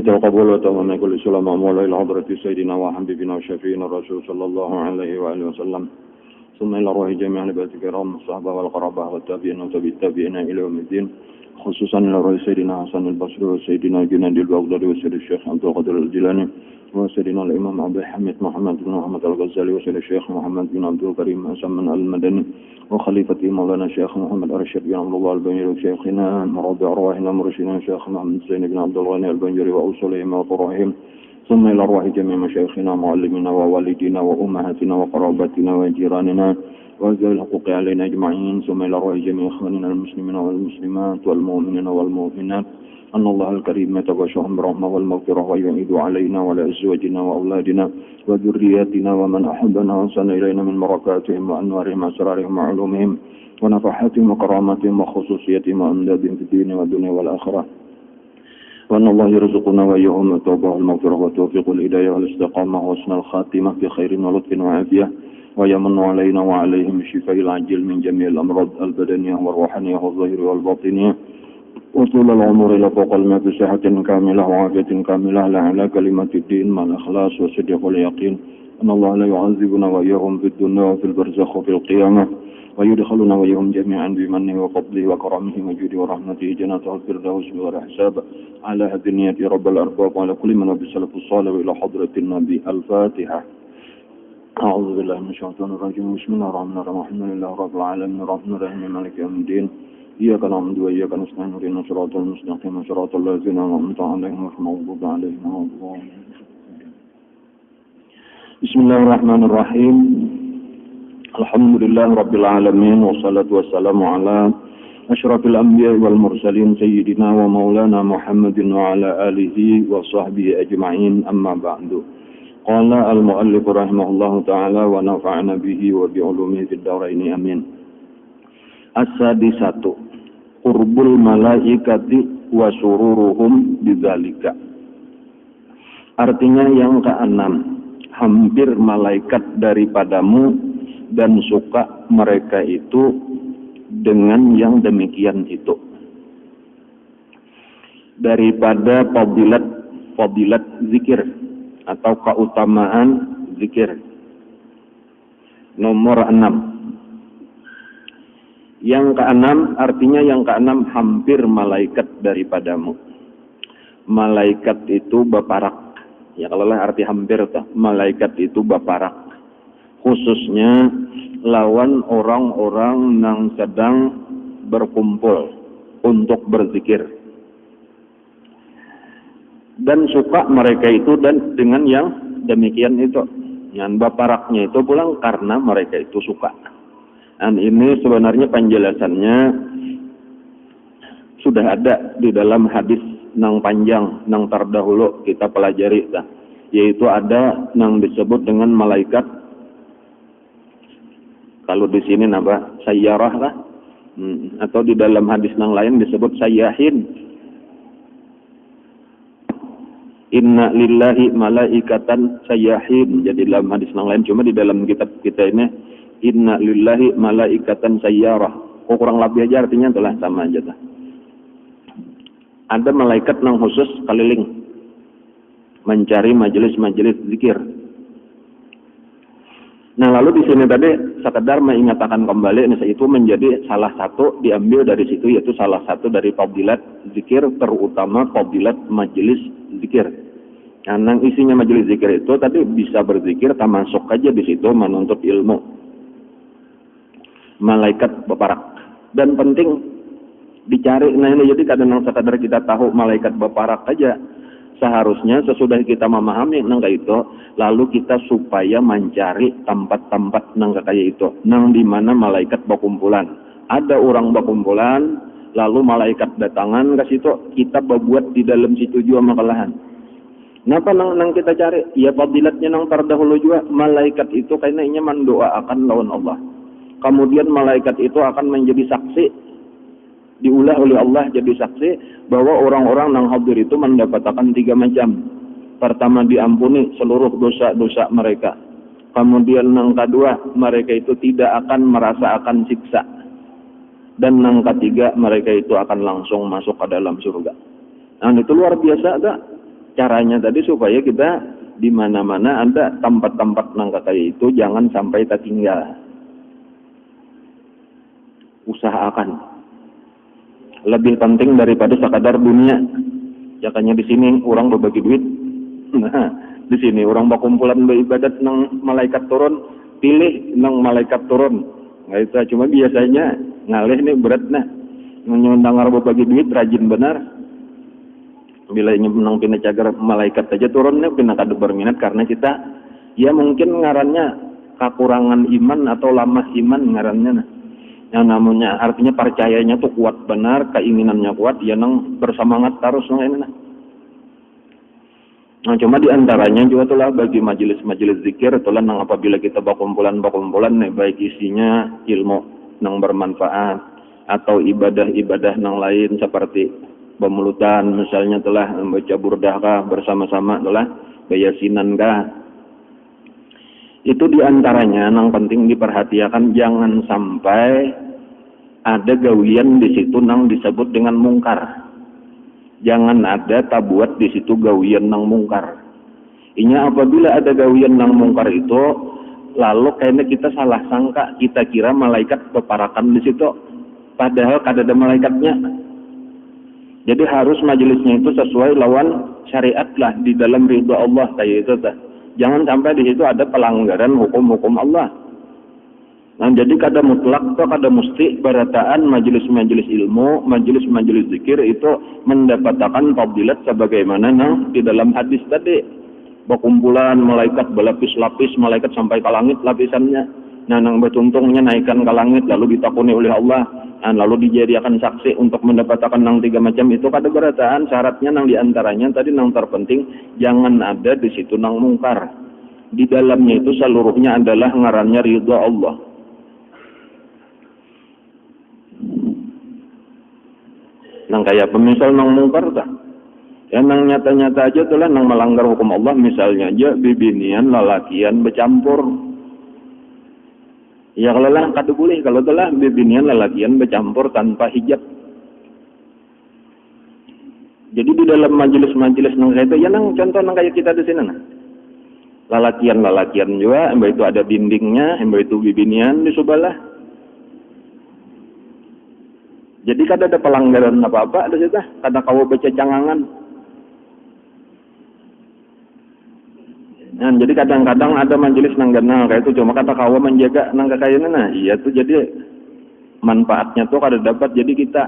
القبول وتمنى كل سلام مولا إلى حضرة سيدنا وحبيبنا وشفينا الرسول صلى الله عليه وآله وسلم ثم إلى روح جميع البيت الكرام الصحابة والقرابة والتابعين وتابع التابعين إلى يوم الدين خصوصا إلى روح سيدنا حسن البصري وسيدنا جنيد البغدادي وسيد الشيخ عبد القادر الجيلاني وسيدنا الإمام عبد الحميد محمد بن محمد الغزالي وسيد الشيخ محمد بن عبد الكريم حسن المدني وخليفة مولانا الشيخ محمد أرشد بن عبد الله البنجري وشيخنا مربي أرواحنا مرشدنا الشيخ محمد زين بن عبد الغني البنجري وأوصلهم وفرعهم ثم إلى أرواح جميع مشايخنا معلمنا ووالدينا وأمهاتنا وقرابتنا وجيراننا وذوي الحقوق علينا أجمعين ثم إلى أرواح جميع إخواننا المسلمين والمسلمات والمؤمنين والمؤمنات أن الله الكريم يتغشاهم برحمة والمغفرة ويعيد علينا وعلى أزواجنا وأولادنا وذرياتنا ومن أحبنا وأحسن إلينا من بركاتهم وأنوارهم وأسرارهم وعلومهم ونفحاتهم وكراماتهم وخصوصياتهم وأمدادهم في الدين والدنيا والآخرة وأن الله يرزقنا وإياهم التوبة والمغفرة والتوفيق والهداية والاستقامة وحسن الخاتمة في خير ولطف وعافية ويمن علينا وعليهم الشفاء العاجل من جميع الأمراض البدنية والروحانية والظاهرة والباطنية وطول العمر إلى فوق الماء بصحة كاملة وعافية كاملة على كلمة الدين مع الإخلاص والصدق واليقين أن الله لا يعذبنا وإياهم في الدنيا وفي البرزخ وفي القيامة ويدخلنا وإياهم جميعا بمنه وفضله وكرمه وجوده ورحمته جنات الفردوس بغير حساب على هذه النية رب الأرباب وعلى كل من بالسلف الصالح إلى حضرة النبي الفاتحة. أعوذ بالله من الشيطان الرجيم بسم الله الرحمن الرحيم الحمد لله رب العالمين الرحمن الرحيم مالك يوم الدين إياك نعبد وإياك نستعين اهدنا الصراط المستقيم صراط الذين أنعمت عليهم غير المغضوب عليهم ولا الضالين. بسم الله الرحمن الرحيم الحمد لله رب العالمين والصلاة والسلام على أشرف الأنبياء والمرسلين سيدنا ومولانا محمد وعلى آله وصحبه أجمعين أما بعد. قال المؤلف رحمه الله تعالى ونفعنا به وبعلومه في الدارين آمين. As-sadisatu qurbul malaikati wa sururuhum bidzalika. Artinya yang keenam, hampir malaikat daripadamu dan suka mereka itu dengan yang demikian itu. Daripada fadilat zikir atau keutamaan zikir. Nomor 6. Yang keenam, artinya yang keenam hampir malaikat daripadamu. Malaikat itu baparak. Ya kalau lah arti hampir tuh, malaikat itu baparak. Khususnya lawan orang-orang yang sedang berkumpul untuk berzikir. Dan suka mereka itu dan dengan yang demikian itu. Yang baparaknya itu pulang karena mereka itu suka. Dan ini sebenarnya penjelasannya sudah ada di dalam hadis nang panjang, nang terdahulu kita pelajari, yaitu ada nang disebut dengan malaikat. Kalau di sini napa sayyarah lah, atau di dalam hadis nang lain disebut sayyahin. Inna lillahi malaikatan sayyahin. Jadi dalam hadis nang lain, cuma di dalam kitab kita ini inna lillahi malaikatan sayyarah. Kurang lebih aja artinya telah sama aja. Ada malaikat yang khusus keliling mencari majelis-majelis zikir. Nah lalu di sini tadi sekedar mengingatkan kembali itu menjadi salah satu diambil dari situ, yaitu salah satu dari fadilat zikir, terutama fadilat majelis zikir. Karena isinya majelis zikir itu tadi bisa berzikir, termasuk aja di situ menuntut ilmu. Malaikat baparak dan penting dicari. Nah ini jadi kadang sekadar kita tahu malaikat baparak aja, seharusnya sesudah kita memahami nang itu, lalu kita supaya mencari tempat-tempat nang kayak itu, nang di mana malaikat berkumpulan. Ada orang berkumpulan, lalu malaikat datangan ke situ, kita berbuat di dalam situ juga makalahan. Kenapa nang kita cari? Ya fadilatnya nang terdahulu juga, malaikat itu kayaknya mendoakan lawan Allah. Kemudian malaikat itu akan menjadi saksi, diulah oleh Allah jadi saksi bahwa orang-orang yang hadir itu mendapatkan 3 macam. Pertama, diampuni seluruh dosa-dosa mereka. Kemudian yang kedua, mereka itu tidak akan merasakan siksa. Dan yang ketiga, mereka itu akan langsung masuk ke dalam surga. Nah itu luar biasa tak? Caranya tadi supaya kita di mana-mana ada tempat-tempat nang kayak itu jangan sampai tertinggal. Usahakan lebih penting daripada sekadar dunia. Jakanya di sini orang berbagi duit. Nah, di sini orang berkumpulan beribadat nang malaikat turun, pilih nang malaikat turun. Nggak itu cuma biasanya ngalih nih berat nah. Nyundang berbagi duit rajin benar. Bila ini menang pina cagar malaikat aja turunnya pina kada berminat karena kita ya mungkin ngarannya kekurangan iman atau lamah iman ngarannya nah. Yang namanya artinya percayanya tuh kuat benar, keinginannya kuat, ya nang bersemangat terus nang ini nah. Nah cuma diantaranya juga itulah bagi majelis-majelis zikir itulah nang apabila kita berkumpulan nih baik isinya ilmu nang bermanfaat atau ibadah-ibadah nang lain seperti pemulutan misalnya telah membaca burdah kah bersama-sama telah bayasinan kah. Itu diantaranya yang penting diperhatikan jangan sampai ada gawian di situ nang disebut dengan mungkar. Jangan ada tabuat di situ gawian nang mungkar. Inya apabila ada gawian nang mungkar itu lalu kayaknya kita salah sangka, kita kira malaikat peparakan di situ padahal kada ada malaikatnya. Jadi harus majelisnya itu sesuai lawan syariat lah di dalam ridha Allah kayak itu tah. Jangan sampai di situ ada pelanggaran hukum-hukum Allah. Nah, jadi kada mutlak atau kada mesti berataan majelis-majelis ilmu, majelis-majelis zikir itu mendapatkan fadilat sebagaimana di dalam hadis tadi. Berkumpulan malaikat berlapis-lapis, malaikat sampai ke langit lapisannya. Nah, nang betuntungnya naikkan ke langit lalu ditakuni oleh Allah, dan lalu dijadikan saksi untuk mendapatkan nang 3 macam itu kada berataan syaratnya nang diantaranya tadi nang terpenting jangan ada di situ nang mungkar. Di dalamnya itu seluruhnya adalah ngarannya ridha Allah. Nang kayak pemisal nang mungkar tah. Ya nang nyata-nyata aja tuh lah nang melanggar hukum Allah misalnya aja bibinian lalakian bercampur. Ya kalau lah kada boleh kalau telah bibinian lalakian bercampur tanpa hijab. Jadi di dalam majelis-majelis nang kayak itu ya nang contoh nang kayak kita di sini nah. Lalakian juga, embah itu ada dindingnya, embah itu bibinian di sebelah. Jadi kada ada pelanggaran apa-apa ada situ, kada kau baca cangangan. Nah, jadi kadang-kadang ada majelis nang ganal kayak itu cuma kata kau menjaga nang kekayaan nah, iya tuh jadi manfaatnya tuh kada dapat. Jadi kita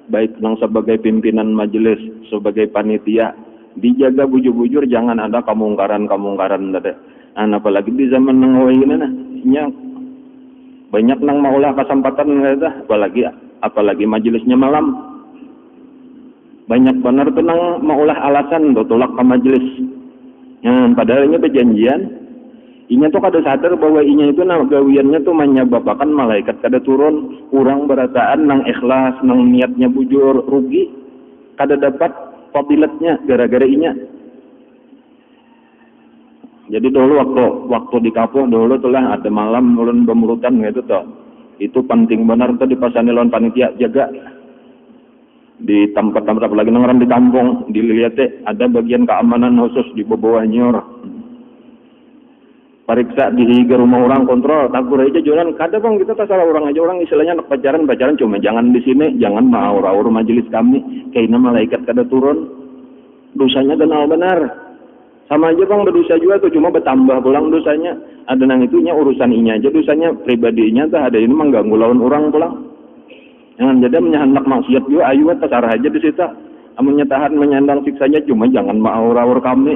baik nang sebagai pimpinan majelis, sebagai panitia dijaga bujur-bujur jangan ada kemungkaran tadi. Nah, apalagi di zaman nang ini nah, banyak nang maulah kesempatan kayak apalagi majelisnya malam. Banyak benar tuh nang maulah alasan tuh tolak ke majelis. Padahal ini perjanjian. Inya tuh kada sadar bahwa inya itu nah gawiannya tuh menyebabkan malaikat kada turun, kurang berataan nang ikhlas, nang niatnya bujur, rugi kada dapat fadilatnya gara-gara inya. Jadi dulu waktu di Kapuh dulu telah ada malam ulun pemulutan gitu toh. Itu penting benar tuh dipasani lawan panitia jaga. Di tempat-tempat lagi nang di kampung dilihat ada bagian keamanan khusus di bawah nyor. Periksa di rumah orang kontrol, takur aja jualan. Kada bang kita tak salah orang aja orang istilahnya anak pacaran cuma jangan di sini, jangan mau majelis kami. Kayaknya malaikat kada turun, dosanya kenal benar. Sama aja bang berdosa juga tuh cuma bertambah pulang dosanya. Ada nang itunya urusan inya aja dosanya pribadinya tuh ada ini mengganggu lawan orang pulang. Jangan jadi menyandak maksiat juga ayu terarah aja di situ. Amunnya tahan menyandang siksanya cuma jangan mau kami.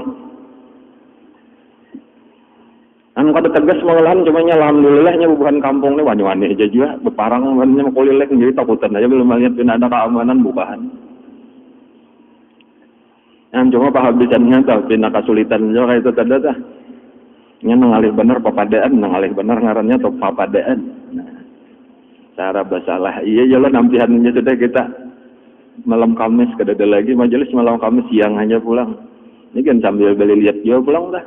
Anu kada tegas malahan cuma alhamdulillahnya bukan kampung nih wani-wani aja juga beparang banyak kulilek jadi takutan aja belum melihat ada keamanan bukan. Yang cuma pahabisannya tah pina kesulitan juga kayak itu tadi tah. Nya nangalih bener papadaan, nangalih bener ngarannya tuh papadaan. Nah, cara basalah iya jalan nampihannya sudah kita malam Kamis kada ada lagi majelis malam Kamis siang hanya pulang. Ini kan sambil beli lihat juga pulang dah.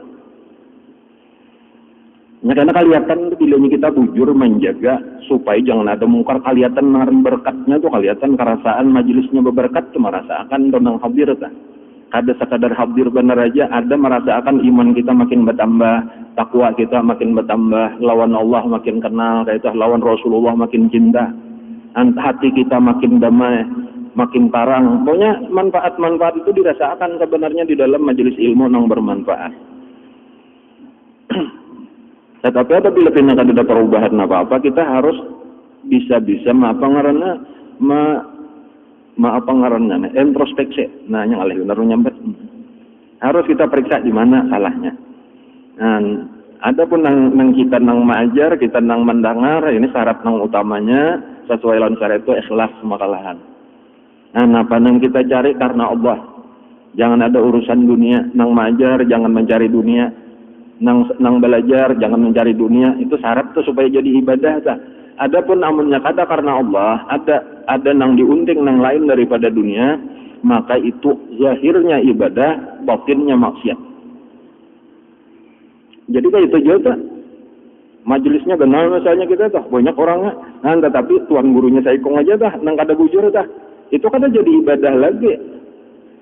Ya, karena kelihatan bilanya kita bujur menjaga supaya jangan ada mungkar kelihatan berkatnya tuh kelihatan kerasaan majelisnya berberkat tuh merasakan tentang hadir tah. Ada sekadar hadir benar aja, ada merasakan iman kita makin bertambah, takwa kita makin bertambah, lawan Allah makin kenal, kayak lawan Rasulullah makin cinta, hati kita makin damai, makin tarang. Pokoknya manfaat-manfaat itu dirasakan sebenarnya di dalam majelis ilmu yang bermanfaat. Tetapi apabila tidak ada perubahan apa-apa, kita harus bisa introspeksi. Nah, yang alih benar nyampe. Harus kita periksa di mana salahnya. Nah, adapun nang kita nang maajar, kita nang mendengar, ini syarat nang utamanya sesuai lawan syariat itu ikhlas makalahan. Nah, apa nang kita cari karena Allah. Jangan ada urusan dunia, nang maajar jangan mencari dunia. Nang belajar jangan mencari dunia. Itu syarat tuh supaya jadi ibadah ta. Adapun amunnya kata karena Allah, ada nang diunting nang lain daripada dunia, maka itu zahirnya ibadah, batinnya maksiat. Jadi kayak itu juga, majelisnya benar misalnya kita tuh banyak orangnya, nah tetapi tuan gurunya saikong aja dah, nang kada bujur dah, itu kada jadi ibadah lagi.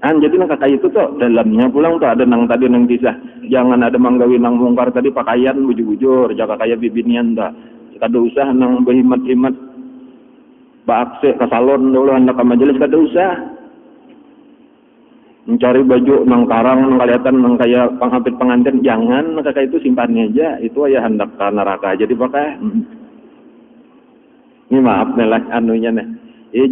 Jadi nang kayak itu tuh dalamnya pulang tuh ada nang tadi nang kisah, jangan ada manggawi nang mungkar tadi pakaian bujur-bujur, jaga kayak bibinian dah. Kada usah nang berhimat-himat baakse ke salon dulu hendak ke majelis, kada usah mencari baju nang karang nang kelihatan nang kayak penghampir pengantin, jangan kayak itu simpannya aja, itu ya hendak ke neraka aja dipakai. Ini maaf nih lah anunya nih.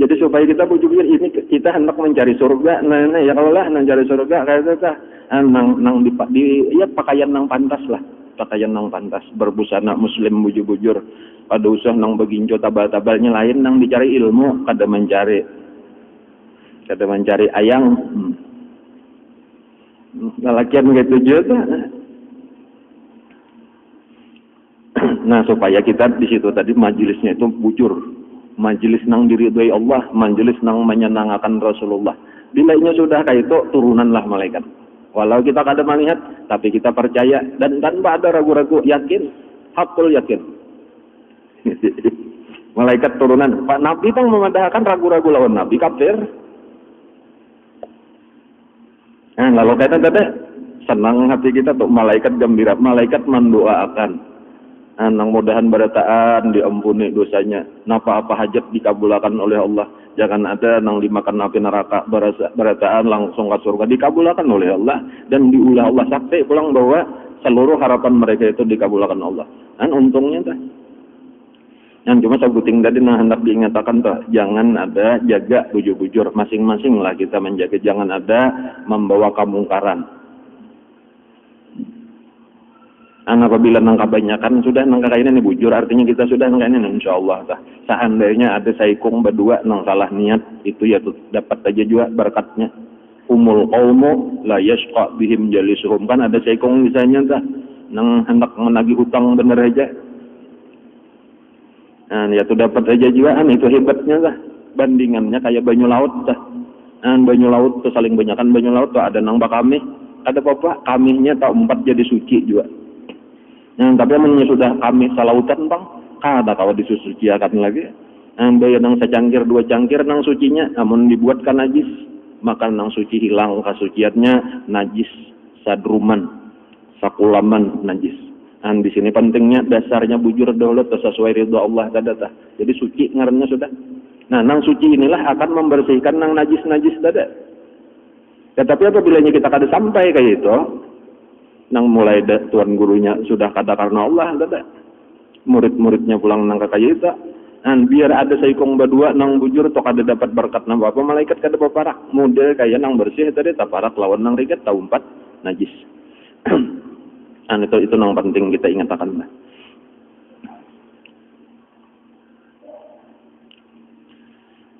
Jadi supaya kita bujur ini kita hendak mencari surga, nah ya kalau lah mencari surga kayak itu kah nang di ya pakaian nang pantas lah. Pakaian nang pantas, berbusana muslim bujur-bujur, kada usah nang beginjo tabal-tabalnya, lain nang dicari ilmu, kada mencari ayang. Lalakian gitu juga. Nah, supaya kita di situ tadi majelisnya itu bujur, majelis nang diridhoi Allah, majelis nang menyenangkan Rasulullah. Bilainya sudah kayak itu turunanlah malaikat. Walau kita kada melihat, tapi kita percaya dan tanpa ada ragu-ragu, yakin, hakul yakin. Malaikat turunan. Pak Nabi tang memadahkan ragu-ragu lawan Nabi kafir. Nah, lalu kata senang hati kita tuh malaikat gembira, malaikat mendoakan. Nang mudahan berataan diampuni dosanya, napa apa hajat dikabulkan oleh Allah. Jangan ada nang dimakan api neraka, berataan langsung ke surga dikabulkan oleh Allah, dan diulah Allah sakti pulang bahwa seluruh harapan mereka itu dikabulkan Allah. Dan untungnya dah. Yang cuma sebuting tadi nah hendak diingatkan tuh, jangan ada jaga bujur-bujur, masing-masing lah kita menjaga, jangan ada membawa kemungkaran. Apabila nang kebanyakan sudah nang kakak ini bujur, artinya kita sudah nang ini insyaallah tah. Seandainya ada saikung berdua nang salah niat, itu ya dapat aja juga berkatnya. Umul qaumu la yashqa bihim jalisuhum, kan ada saikung misalnya tah nang hendak menagih hutang bener aja. Ya itu dapat aja juga, itu hebatnya tah. Bandingannya kayak banyu laut tah. Banyu laut tuh saling banyakan banyu laut tuh ada nang bakami, ada apa kamihnya tak 4 jadi suci juga. Tapi amunnya sudah kami salautan bang, kada kawa disuciakan lagi. Bayar nang secangkir 2 cangkir nang sucinya, namun dibuatkan najis, maka nang suci hilang kasuciatnya, najis sadruman, sakulaman najis. Di sini pentingnya dasarnya bujur dahulu sesuai ridho Allah dada. Jadi suci ngarannya sudah. Nah, nang suci inilah akan membersihkan nang najis-najis dada. Tetapi apabila kita kada sampai kayak itu, nang mulai tuan gurunya sudah kata karena Allah dada. Murid-muridnya pulang nang kakak itu, biar ada saikong berdua nang bujur atau kada dapat berkat nang apa malaikat kada paparak. Muda kayak nang bersih tadi taparak lawan nang riket tahu 4 najis. Itu nang penting kita ingatkan lah.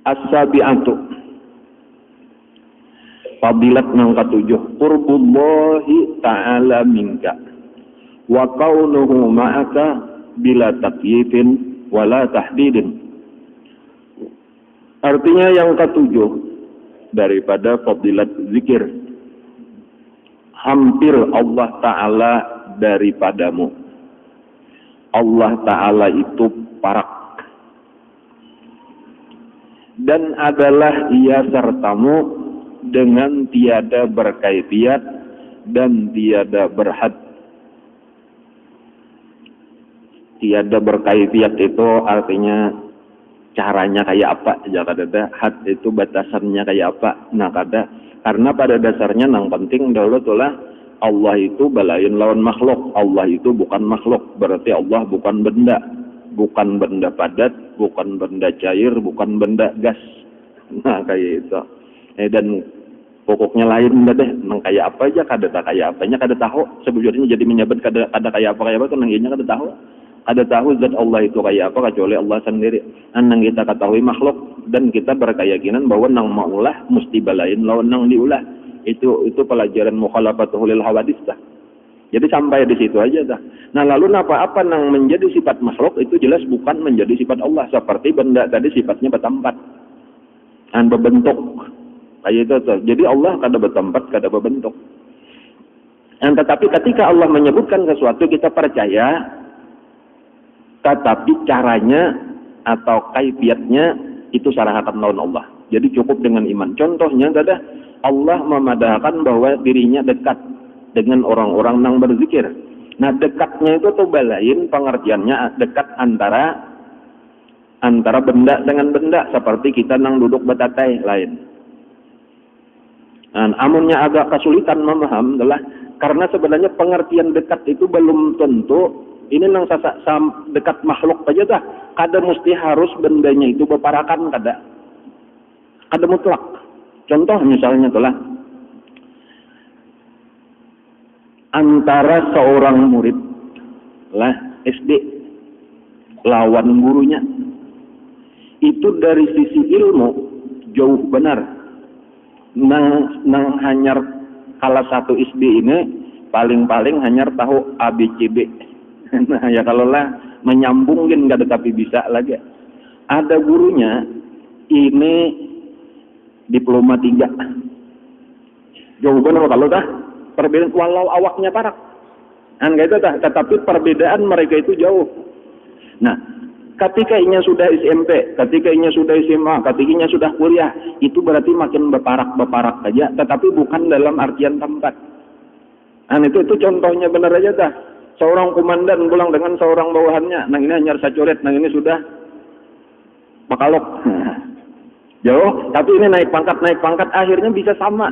As-sabi'atu, fadilat nang ketujuh, qurbullahi ta'ala minka wa kaunuhu ma'aka bila takyifin wala tahdidin. Artinya yang ketujuh daripada fadilat zikir, hampir Allah Ta'ala daripadamu. Allah Ta'ala itu parak, dan adalah ia sertamu dengan tiada berkaifiat dan tiada berhad. Tiada berkaifiat itu artinya caranya kayak apa, aja kada. Had itu batasannya kayak apa. Nah kada, karena pada dasarnya yang penting dahulu tulah Allah itu balain lawan makhluk. Allah itu bukan makhluk, berarti Allah bukan benda. Bukan benda padat, bukan benda cair, bukan benda gas. Nah kayak itu. Dan pokoknya lain dah deh, nang kayak apa aja kada tak kayak apanya kada tahu. Sebujurnya jadi menyebut kada kayak apa tuh nanginya kada tahu. Kada tahu zat Allah itu kayak apa kecuali Allah sendiri. Nang kita ketahui makhluk dan kita berkeyakinan bahwa nang maulah mesti balain lawan nang diulah. Itu pelajaran mukhalafatul lil hawadits dah. Jadi sampai di situ aja dah. Nah lalu apa yang menjadi sifat makhluk itu jelas bukan menjadi sifat Allah. Seperti benda tadi sifatnya bertempat dan berbentuk. Kayak itu tuh. Jadi Allah kada bertempat, kada berbentuk. Tetapi ketika Allah menyebutkan sesuatu kita percaya, tetapi caranya atau kaifiatnya itu syarahatan lawan Allah. Jadi cukup dengan iman. Contohnya adalah Allah memadahkan bahwa dirinya dekat dengan orang-orang yang berzikir. Nah dekatnya itu tuh balain pengertiannya dekat antara benda dengan benda, seperti kita nang duduk betatai lain. Nah, amunnya agak kesulitan memaham adalah karena sebenarnya pengertian dekat itu belum tentu ini nang dekat makhluk aja dah. Kada mesti harus bendanya itu berparakan, kada mutlak. Contoh misalnya itulah antara seorang murid lah SD lawan gurunya itu dari sisi ilmu jauh benar. Nang hanyar kalah satu SD ini paling hanyar tahu ABCD. Nah ya kalau lah menyambungin kada tapi bisa lagi. Ada gurunya ini diploma 3. Jauh benar kalau dah perbedaan walau awaknya parak. Gitu dah, tetapi perbedaan mereka itu jauh. Nah, ketika inya sudah SMP, ketika inya sudah SMA, ketika inya sudah kuliah, itu berarti makin berparak saja, tetapi bukan dalam artian tempat. Itu contohnya benar aja dah. Seorang komandan pulang dengan seorang bawahannya, nang ini hanya sacoret, nang ini sudah makalok. Jauh, tapi ini naik pangkat, akhirnya bisa sama.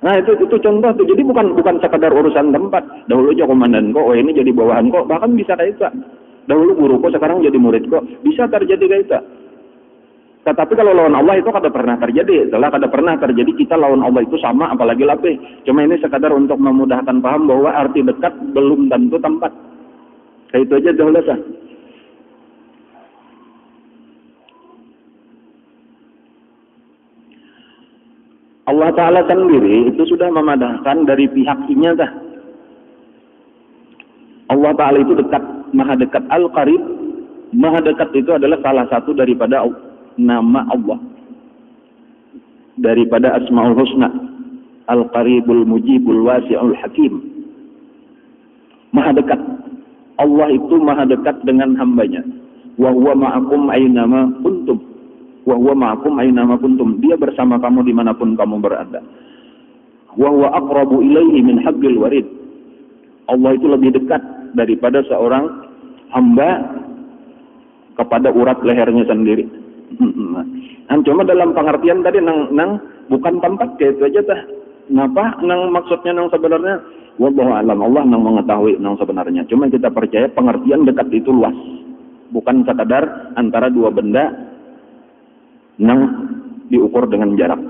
Nah itu contoh tuh. Jadi bukan sekadar urusan tempat. Dahulu aja komandan kok, ini jadi bawahan kok, bahkan bisa kayak itu. Dahulu guru kok, sekarang jadi murid kok, bisa terjadi kayak itu. Tetapi kalau lawan Allah itu kada pernah terjadi. Setelah kada pernah terjadi kita lawan Allah itu sama, apalagi lebih. Cuma ini sekadar untuk memudahkan paham bahwa arti dekat belum tentu tempat. Kayak itu aja dahulu sah. Allah Ta'ala sendiri itu sudah memadahkan dari pihak inya dah. Allah Ta'ala itu dekat, maha dekat. Al-Qarib, maha dekat itu adalah salah satu daripada nama Allah, daripada Asma'ul Husna. Al-Qaribul Mujibul Wasi'ul Hakim, maha dekat. Allah itu maha dekat dengan hambanya. Wa huwa ma'akum aynama kuntum. Wa huwa ma'akum aynama kuntum. Dia bersama kamu dimanapun kamu berada. Wa huwa aqrabu ilaihi min hablil warid. Allah itu lebih dekat daripada seorang hamba kepada urat lehernya sendiri. Cuma dalam pengertian tadi nang bukan tempat kayak itu aja dah. Napa nang maksudnya nang sebenarnya wallahu alam, Allah nang mengetahui nang sebenarnya. Cuma kita percaya pengertian dekat itu luas. Bukan sekadar antara dua benda nang diukur dengan jarak.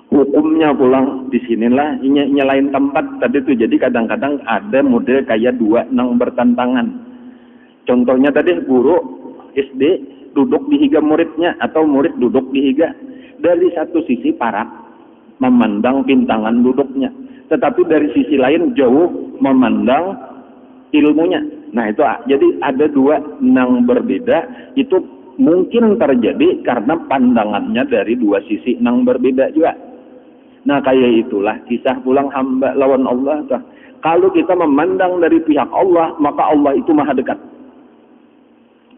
Hukumnya pulang di sinilah lain tempat tadi tuh. Jadi kadang-kadang ada model kayak dua nang bertentangan. Contohnya tadi guru SD duduk di higa muridnya atau murid duduk di higa. Dari satu sisi parak memandang pintangan duduknya, tetapi dari sisi lain jauh memandang ilmunya. Nah itu jadi ada dua nang berbeda. Itu mungkin terjadi karena pandangannya dari dua sisi nang berbeda juga. Nah kayak itulah kisah pulang hamba lawan Allah. Kalau kita memandang dari pihak Allah, maka Allah itu maha dekat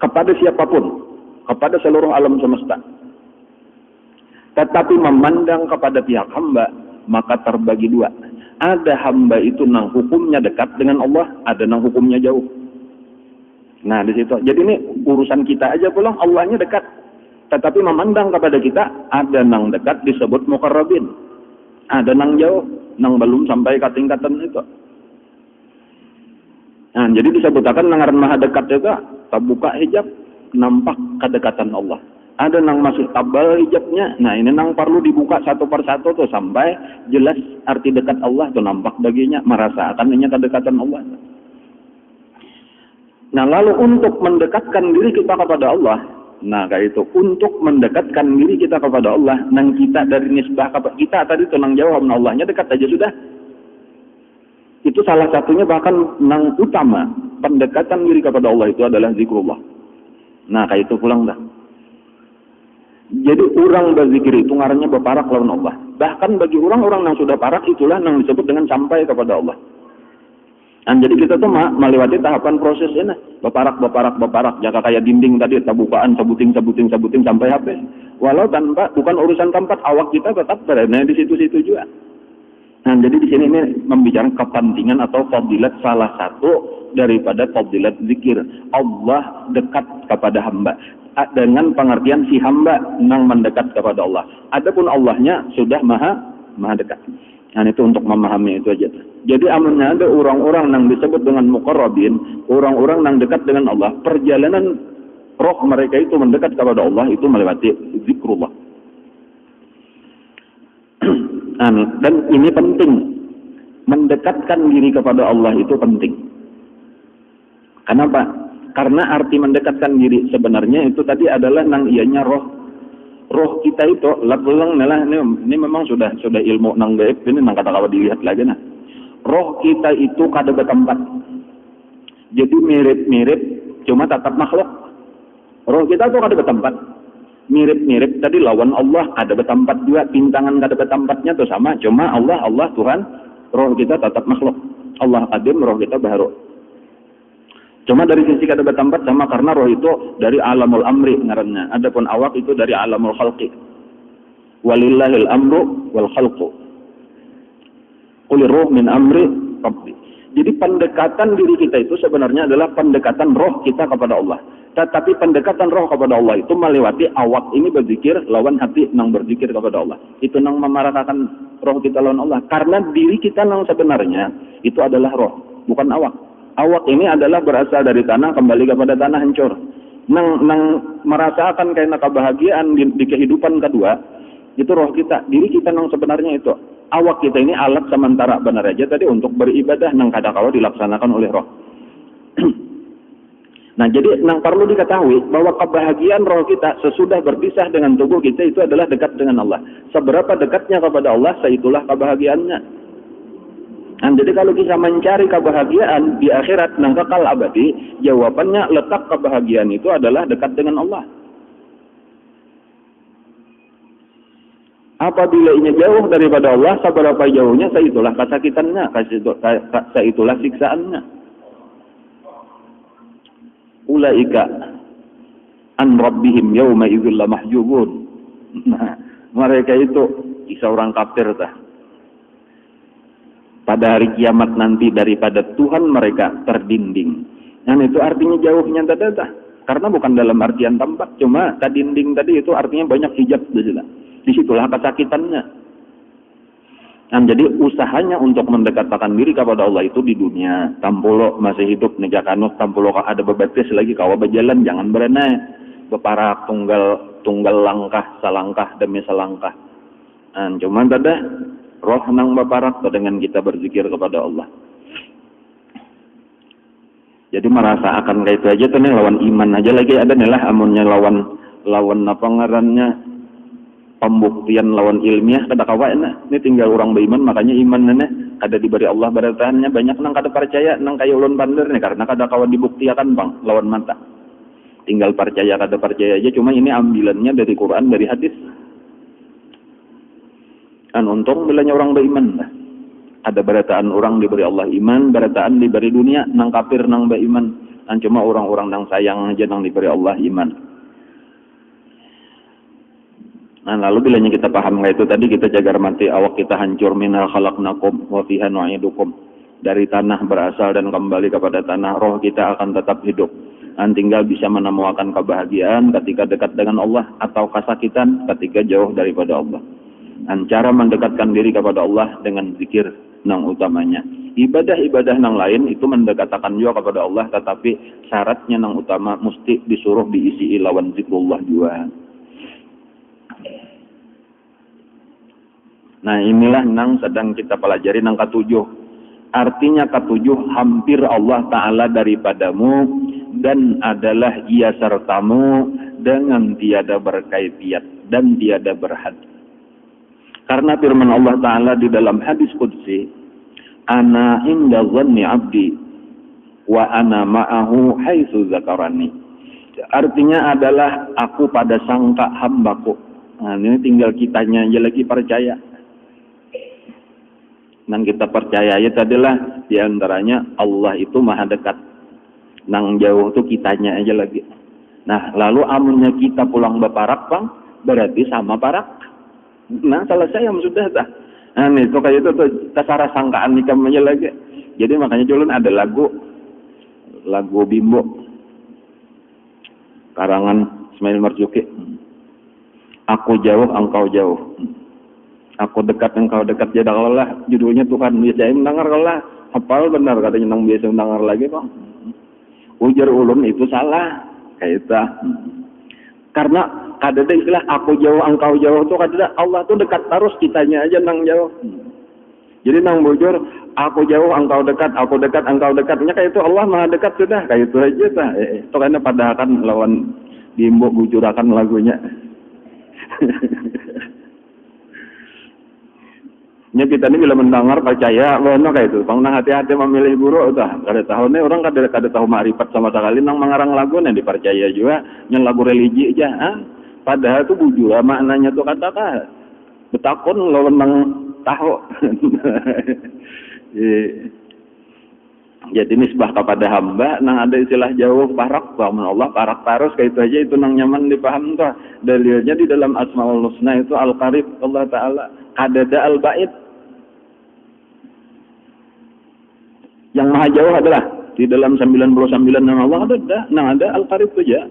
kepada siapapun. kepada seluruh alam semesta. Tetapi memandang kepada pihak hamba, maka terbagi dua. Ada hamba itu nang hukumnya dekat dengan Allah, ada nang hukumnya jauh. Nah di situ. Jadi ini urusan kita aja pulang, Allahnya dekat. Tetapi memandang kepada kita, ada nang dekat disebut muqarrabin. Ada nang jauh, nang belum sampai ke tingkatan itu. Nah, jadi disebutkan nangaran maha dekat juga, terbuka hijab, nampak kedekatan Allah. Ada nang masih tabal hijabnya, nah ini nang perlu dibuka satu persatu tuh sampai jelas arti dekat Allah tuh nampak baginya, merasakan ini kedekatan Allah. Nah lalu untuk mendekatkan diri kita kepada Allah, nah kayak itu, untuk mendekatkan diri kita kepada Allah, nang kita dari nisbah kepada kita tadi tuh nang jauh sama Allahnya dekat aja sudah. Itu salah satunya bahkan nang utama pendekatan diri kepada Allah itu adalah zikrullah. Nah kayak itu pulang dah. Jadi orang berzikir itu ngarannya berparak lawan Allah. Bahkan bagi orang-orang yang sudah parak itulah yang disebut dengan sampai kepada Allah. Dan jadi kita tuh melewati tahapan proses ini, berparak. Jika kayak dinding tadi, tabukaan, sabuting sampai habis. Walau tanpa, bukan urusan tempat, awak kita tetap berada di situ-situ juga. Nah, jadi di sini ini membicarakan kepentingan atau fadilat salah satu daripada fadilat zikir. Allah dekat kepada hamba dengan pengertian si hamba nang mendekat kepada Allah. Adapun Allahnya sudah maha dekat. Nah, itu untuk memahami itu aja. Jadi amannya ada orang-orang yang disebut dengan muqarrabin, orang-orang yang dekat dengan Allah, perjalanan roh mereka itu mendekat kepada Allah itu melewati zikrullah. Dan ini penting, mendekatkan diri kepada Allah itu penting. Kenapa? Karena arti mendekatkan diri sebenarnya itu tadi adalah nang ianya roh kita itu lakulang ini memang sudah ilmu nang gaib ini nang kata-kata dilihat lagi nah. Roh kita itu kada bertempat. Jadi mirip-mirip cuma tetap makhluk. Roh kita itu kada bertempat. Mirip-mirip tadi lawan Allah ada bertempat juga, pintangan kada bertempatnya tuh sama, cuma Allah Tuhan, roh kita tetap makhluk. Allah qadim, roh kita baru. Cuma dari sisi kada bertempat sama karena roh itu dari alamul amri ngarannya. Adapun awak itu dari alamul khalqi. Walillahil amru wal khalqu. Qul ruh min amri rabbi. Jadi pendekatan diri kita itu sebenarnya adalah pendekatan roh kita kepada Allah. Tetapi pendekatan roh kepada Allah itu melewati awak ini berzikir lawan hati nang berzikir kepada Allah. Itu nang memarakakan roh kita lawan Allah. Karena diri kita nang sebenarnya itu adalah roh, bukan awak. Awak ini adalah berasal dari tanah kembali kepada tanah hancur. Nang merasakan karena kebahagiaan di kehidupan kedua itu roh kita, diri kita nang sebenarnya itu. Awak kita ini alat sementara benar aja tadi untuk beribadah nang kadang-kala dilaksanakan oleh roh. Nah, jadi nang perlu diketahui bahwa kebahagiaan roh kita sesudah berpisah dengan tubuh kita itu adalah dekat dengan Allah. Seberapa dekatnya kepada Allah, seitulah kebahagiaannya. Nah, jadi kalau kita mencari kebahagiaan di akhirat nang kekal abadi, jawabannya letak kebahagiaan itu adalah dekat dengan Allah. Apabila ini jauh daripada Allah, seberapa jauhnya, seitulah kesakitannya, seitulah siksaannya. Ulaika an rabbihim yawma idzil mahjubun. Nah, mereka itu kisah orang kafir tah. Pada hari kiamat nanti daripada Tuhan mereka terdinding. Dan itu artinya jauhnya tah. Karena bukan dalam artian tempat, cuma terdinding tadi itu artinya banyak hijab saja. Disitulah kesakitannya. Nah, jadi usahanya untuk mendekatkan diri kepada Allah itu di dunia. Tampulo masih hidup negakanus, tampulo ada bebatis lagi kawa berjalan, jangan berenai. Beparak tunggal langkah, selangkah demi selangkah. Nah, cuman tada roh nang beparak dengan kita berzikir kepada Allah. Jadi merasa akan kayak itu aja tuh nih lawan iman aja lagi ada nih lah amunnya lawan apa ngarannya pembuktian lawan ilmiah kada kawan ini tinggal orang beriman makanya iman nih kada diberi Allah baratahannya banyak nang kada percaya nang kayak ulun pandir nih karena kada kawan dibuktikan bang lawan mata tinggal percaya kada percaya aja cuma ini ambilannya dari Quran dari hadis kan untung bilanya orang beriman lah ada barataan orang diberi Allah iman barataan diberi dunia nang kafir nang beriman kan cuma orang-orang nang sayang aja nang diberi Allah iman. Nah, lalu bilanya kita paham nggak itu tadi, kita jagar mati awak kita hancur, minal khalaqnakum wa fiha nu'idukum. Dari tanah berasal dan kembali kepada tanah, roh kita akan tetap hidup. Dan tinggal bisa menemukan kebahagiaan ketika dekat dengan Allah atau kesakitan ketika jauh daripada Allah. Dan cara mendekatkan diri kepada Allah dengan zikir nang utamanya. Ibadah-ibadah nang lain itu mendekatkan juga kepada Allah, tetapi syaratnya nang utama mesti disuruh diisi lawan zikrullah juga. Nah, inilah nang sedang kita pelajari nang ketujuh. Artinya ketujuh, hampir Allah Ta'ala daripadamu dan adalah ia sertamu dengan tiada berkaifiat dan tiada berhad. Karena firman Allah Ta'ala di dalam hadis qudsi, ana inda dhanni abdi wa ana ma'ahu haitsu zakarani. Artinya adalah aku pada sangka hambaku. Nah, ini tinggal kitanya aja lagi percaya. Nang kita percaya itu adalah diantaranya Allah itu maha dekat. Nang jauh tuh kitanya aja lagi. Nah, lalu amunnya kita pulang beparak, Bang, berarti sama parak. Nah, selesai yang sudah dah. Nah, itu kayak itu tuh tasara sangkaan nikam aja lagi. Jadi makanya dulu ada lagu Bimbo karangan Ismail Marzuki. Aku jauh, engkau jauh. Aku dekat, engkau dekat. Jadi Allah judulnya Tuhan biasa mendengar Allah hafal benar katanya nang biasa mendengar lagi kok. Ujar ulun itu salah kayak itu. Karena kada ada istilah aku jauh, engkau jauh tuh kada. Allah tuh dekat terus, kitanya aja nang jauh. Jadi nang bujur aku jauh, engkau dekat, aku dekat, engkau dekatnya kayak itu Allah maha dekat sudah kayak itu aja tah. Itu karena pada akan lawan Bimbo bujurakan lagunya. Nya kita ini bila mendengar percaya, lono kayak itu. Bang nang hati-hati memilih guru tah. Kada tahu nih orang kada tahu ma'rifat sama sekali nang mengarang lagu nih dipercaya juga nya lagu religi aja. Padahal itu bujura maknanya tuh kata-kata. Betakon lawan nang tahu. Jadi nisbah kepada hamba nang ada istilah jauh parak, bahwa Allah parak tarus kayak itu aja, itu nang nyaman dipaham tuh. Dalilnya di dalam Asmaul Husna itu Al-Qarib Allah Ta'ala, Adada Al-Ba'id. Yang maha jauh adalah di dalam 99 nama Allah ada, nang ada Al-Qarib saja.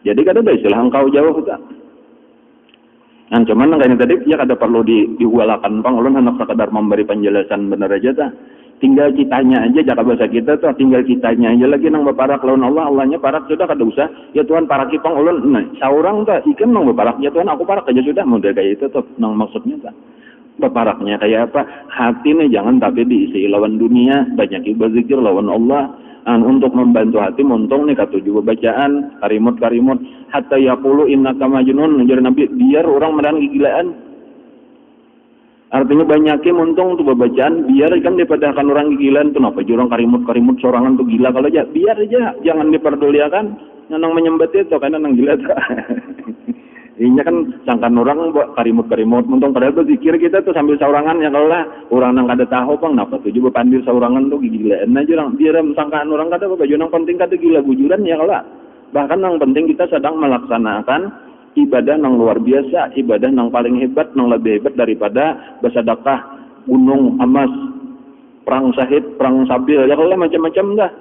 Jadi kada ada istilah engkau jauh tak. Nah, cuman nang tadi ya kada perlu diualakan pang ulun hendak sekadar memberi penjelasan benar aja ta. Tinggal kitanya aja, jaka bahasa kita tuh tinggal kitanya aja lagi nang beparak lawan Allah, Allahnya parak sudah kada usah. Ya Tuhan parak ipang ulun, nah saurang ta ikan nang beparak ya Tuhan aku parak aja sudah, model kayak itu tuh nang maksudnya ta. Beparaknya kayak apa? Hati nih jangan tapi diisi lawan dunia, banyak berzikir lawan Allah. Untuk membantu hati montong nih katujuh bacaan karimut hatta yaqulu innaka majnun, ngejar Nabi biar orang medan kegilaan. Artinya banyakin montong tuh bacaan biar kan daripada akan orang kegilaan tuh napa jurang karimut sorangan tuh gila kalau aja biar aja jangan diperduliakan nang menyembet itu karena nang gila tuh. Ini kan sangkan orang buat karimut montong padahal berzikir kita tuh sambil saurangan ya kalau lah orang nang kada tahu pang napa tuh juga pandir saurangan tuh gilaan aja orang biar sangkaan orang kada apa baju nang penting kada gila bujuran ya kalau bahkan nang penting kita sedang melaksanakan ibadah nang luar biasa, ibadah nang paling hebat, nang lebih hebat daripada bersedekah gunung emas, perang syahid, perang sabil ya kalau macam-macam dah.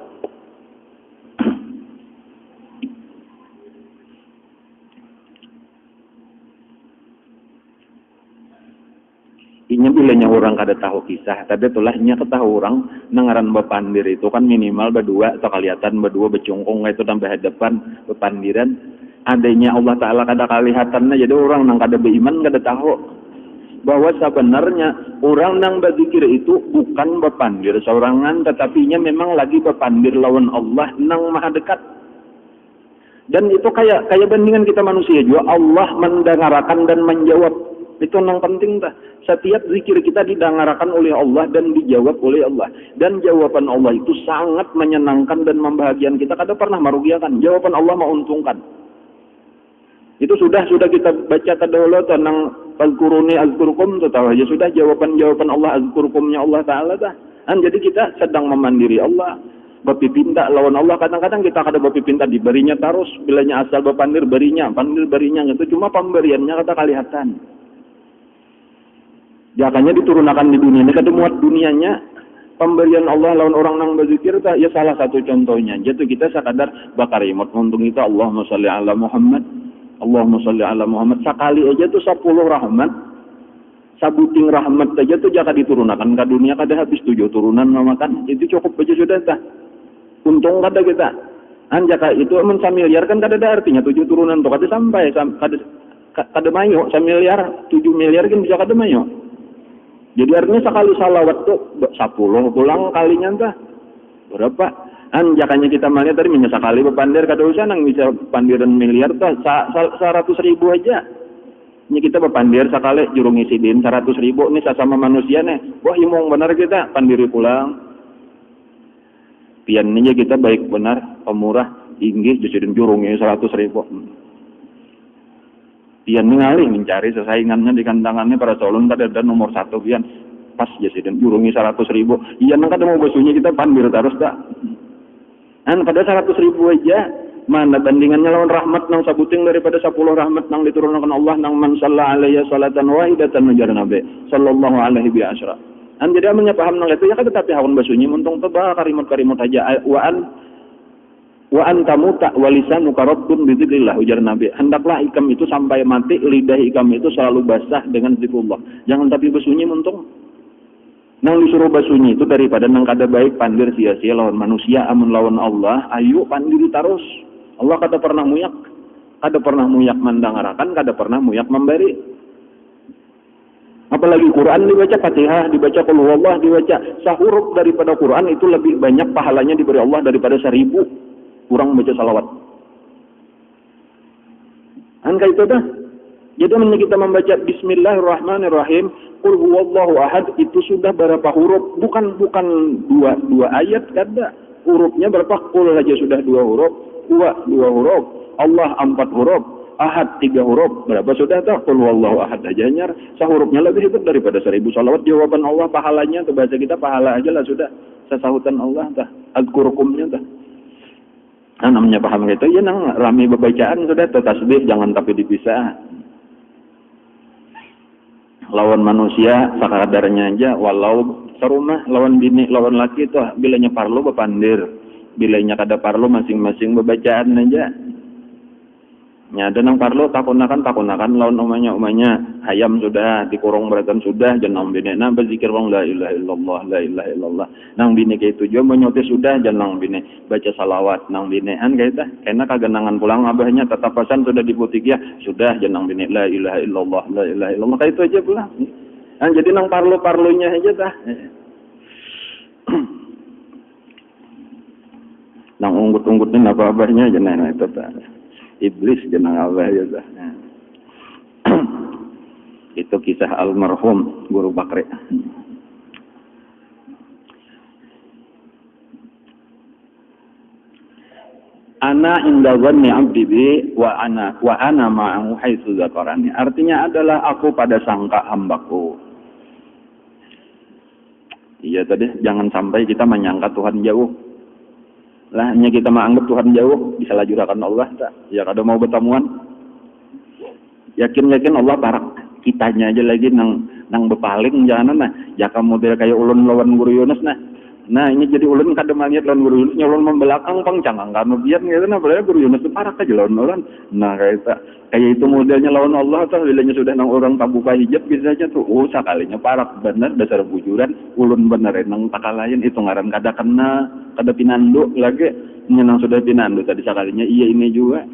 Inya bilanya orang kada tahu kisah, tadi tulahnya ketahu orang nangaran bepandir itu kan minimal berdua atau kelihatan berdua becungkung itu tambah hadapan bepandiran. Adanya Allah Ta'ala kada kelihatannya, jadi orang nang kada beriman kada tahu bahwa sebenarnya orang nang berzikir itu bukan bepandir saurangan, tetapi nya memang lagi bepandir lawan Allah nang maha dekat. Dan itu kayak bandingan kita manusia juga, Allah mendengarkan dan menjawab. Itu yang penting dah. Setiap zikir kita didengarkan oleh Allah dan dijawab oleh Allah. Dan jawaban Allah itu sangat menyenangkan dan membahagiakan kita. Kada pernah merugikan. Jawaban Allah menguntungkan. Itu sudah kita baca terdahulu tentang azkuruni azkurkum, tahu aja sudah jawaban Allah azkurkumnya Allah Ta'ala dah. Dan jadi kita sedang memandiri Allah. bapipinta lawan Allah. Kadang-kadang kita kada bapipinta diberinya terus, bilanya asal bapandir berinya gitu. Cuma pemberiannya kata kalihatan. Jakanya diturunkan di dunia ini kada muat dunianya. Pemberian Allah lawan orang nang berzikir tah ya salah satu contohnya. Jadi kita sekadar bakarimot untung kita Allahumma sholli ala Muhammad. Allahumma sholli ala Muhammad sekali aja tuh 10 rahmat. Sabuting rahmat saja tuh jaka diturunkan ke dunia kada habis 7 turunan mamakan. Itu cukup aja sudah tah. Untung kada kita. Jaka itu men miliar kan kada ada artinya 7 turunan tuh kada sampai kada mayo 1 miliar 7 miliar kan bisa kada mayo. Jadi artinya sekali salawat tuh 10 pulang kalinya entah berapa. Jakanya kita melihat tadi minyak sekali bepandir kada usah nang bisa pandiran miliar tuh 100.000 aja. Ini kita bepandir sekali jurung isidin 100.000 nih sama manusia nih. Wah imong benar kita pandiri pulang. Pian aja kita baik benar pemurah inggih disidin jurungnya 100.000. Pian ngalih mencari sesaingannya di kandangannya para calon kada ada nomor 1 pian pas jasiden jurungi 100.000. Iya nang kada mau basuhnya kita pandir terus tak. Kada 100.000 aja mana tandingannya lawan rahmat nang sabuting daripada 10 rahmat nang diturunkan Allah nang man shalla alaihi salatan wahidatan najar nabi sallallahu alaihi bi asyra. Jadi amannya paham nang itu ya kada tapi hawan basuhnya muntung tebal karimot aja wa antamu ta walisanu karabbun bi dzikrillah ujar Nabi. Hendaklah ikam itu sampai mati lidah ikam itu selalu basah dengan zikrullah. Jangan tapi basuhnya muntung. Nang disuruh basuhnya itu daripada nang kada baik pandir sia-sia lawan manusia amun lawan Allah, ayo pandiri terus. Allah kada pernah muyak mandangarakan, kada pernah muyak memberi. Apalagi Quran dibaca Fatihah, dibaca Qul huwallah, dibaca sahuruf daripada Quran itu lebih banyak pahalanya diberi Allah daripada 1000 kurang baca salawat. Angka itu dah. Jadi kita membaca Bismillahirrahmanirrahim, Qul huwallahu ahad itu sudah berapa huruf? Bukan dua ayat kada. Hurufnya berapa? Qul saja sudah 2 huruf, huwa 2 huruf, Allah 4 huruf, ahad 3 huruf. Berapa sudah dah? Qul huwallahu ahad aja nyar. Sahurufnya lebih hebat daripada 1000 salawat. Jawaban Allah pahalanya tuh bahasa kita pahala aja lah sudah. Sasahutan Allah tah. Azkurukumnya tah. Namanya paham gitu ya nang rame bebacaan sudah tasbih jangan tapi dipisah. Lawan manusia sakadarnya aja walau serumah lawan bini lawan laki itu bilanya parlo bepandir bilanya kada parlo masing-masing bebacaan aja. Nya ada nang parlo takunakan lawan umanya ayam sudah dikurung beratan sudah jenang bini na berzikir wong la ilaha illallah nang bini kayak itu juga menyote sudah jenang bini baca salawat nang bini kayak itu kena kagenangan pulang abahnya tatapasan sudah diputik ya sudah jenang bini la ilaha illallah kayak itu aja pulang. Jadi nang parlonya aja dah. Nang unggut-unggutin apa-abahnya jenang itu dah. Iblis jenang Allah ya dah. Itu kisah almarhum Guru Bakri. Ana inda dhanni 'abdi bi wa ana ma'ahu haitsu dzakarani. Artinya adalah aku pada sangka hambaku. Iya tadi jangan sampai kita menyangka Tuhan jauh. Lah hanya kita menganggap Tuhan jauh bisa lajurakan Allah tak? Ya kada mau bertemuan. Yakin Allah barak kitanya aja lagi nang bepaling jangan nah. Jaka model kayak ulun lawan Guru Yunus nah. Nah ini jadi ulun kada malihat lawan Guru Yunus nyolon membelakang pangcangang karena biar gitu nah padahal Guru Yunus itu parak aja lawan orang. Nah kayak itu modelnya lawan Allah tuh bilanya sudah nang orang tak buka hijab bisa aja tuh. Oh sakalinya parak bener dasar bujuran ulun bener nang takalayan itu ngaran kada kena kada pinandu lagi nyenang sudah pinandu tadi sekalinya iya ini juga.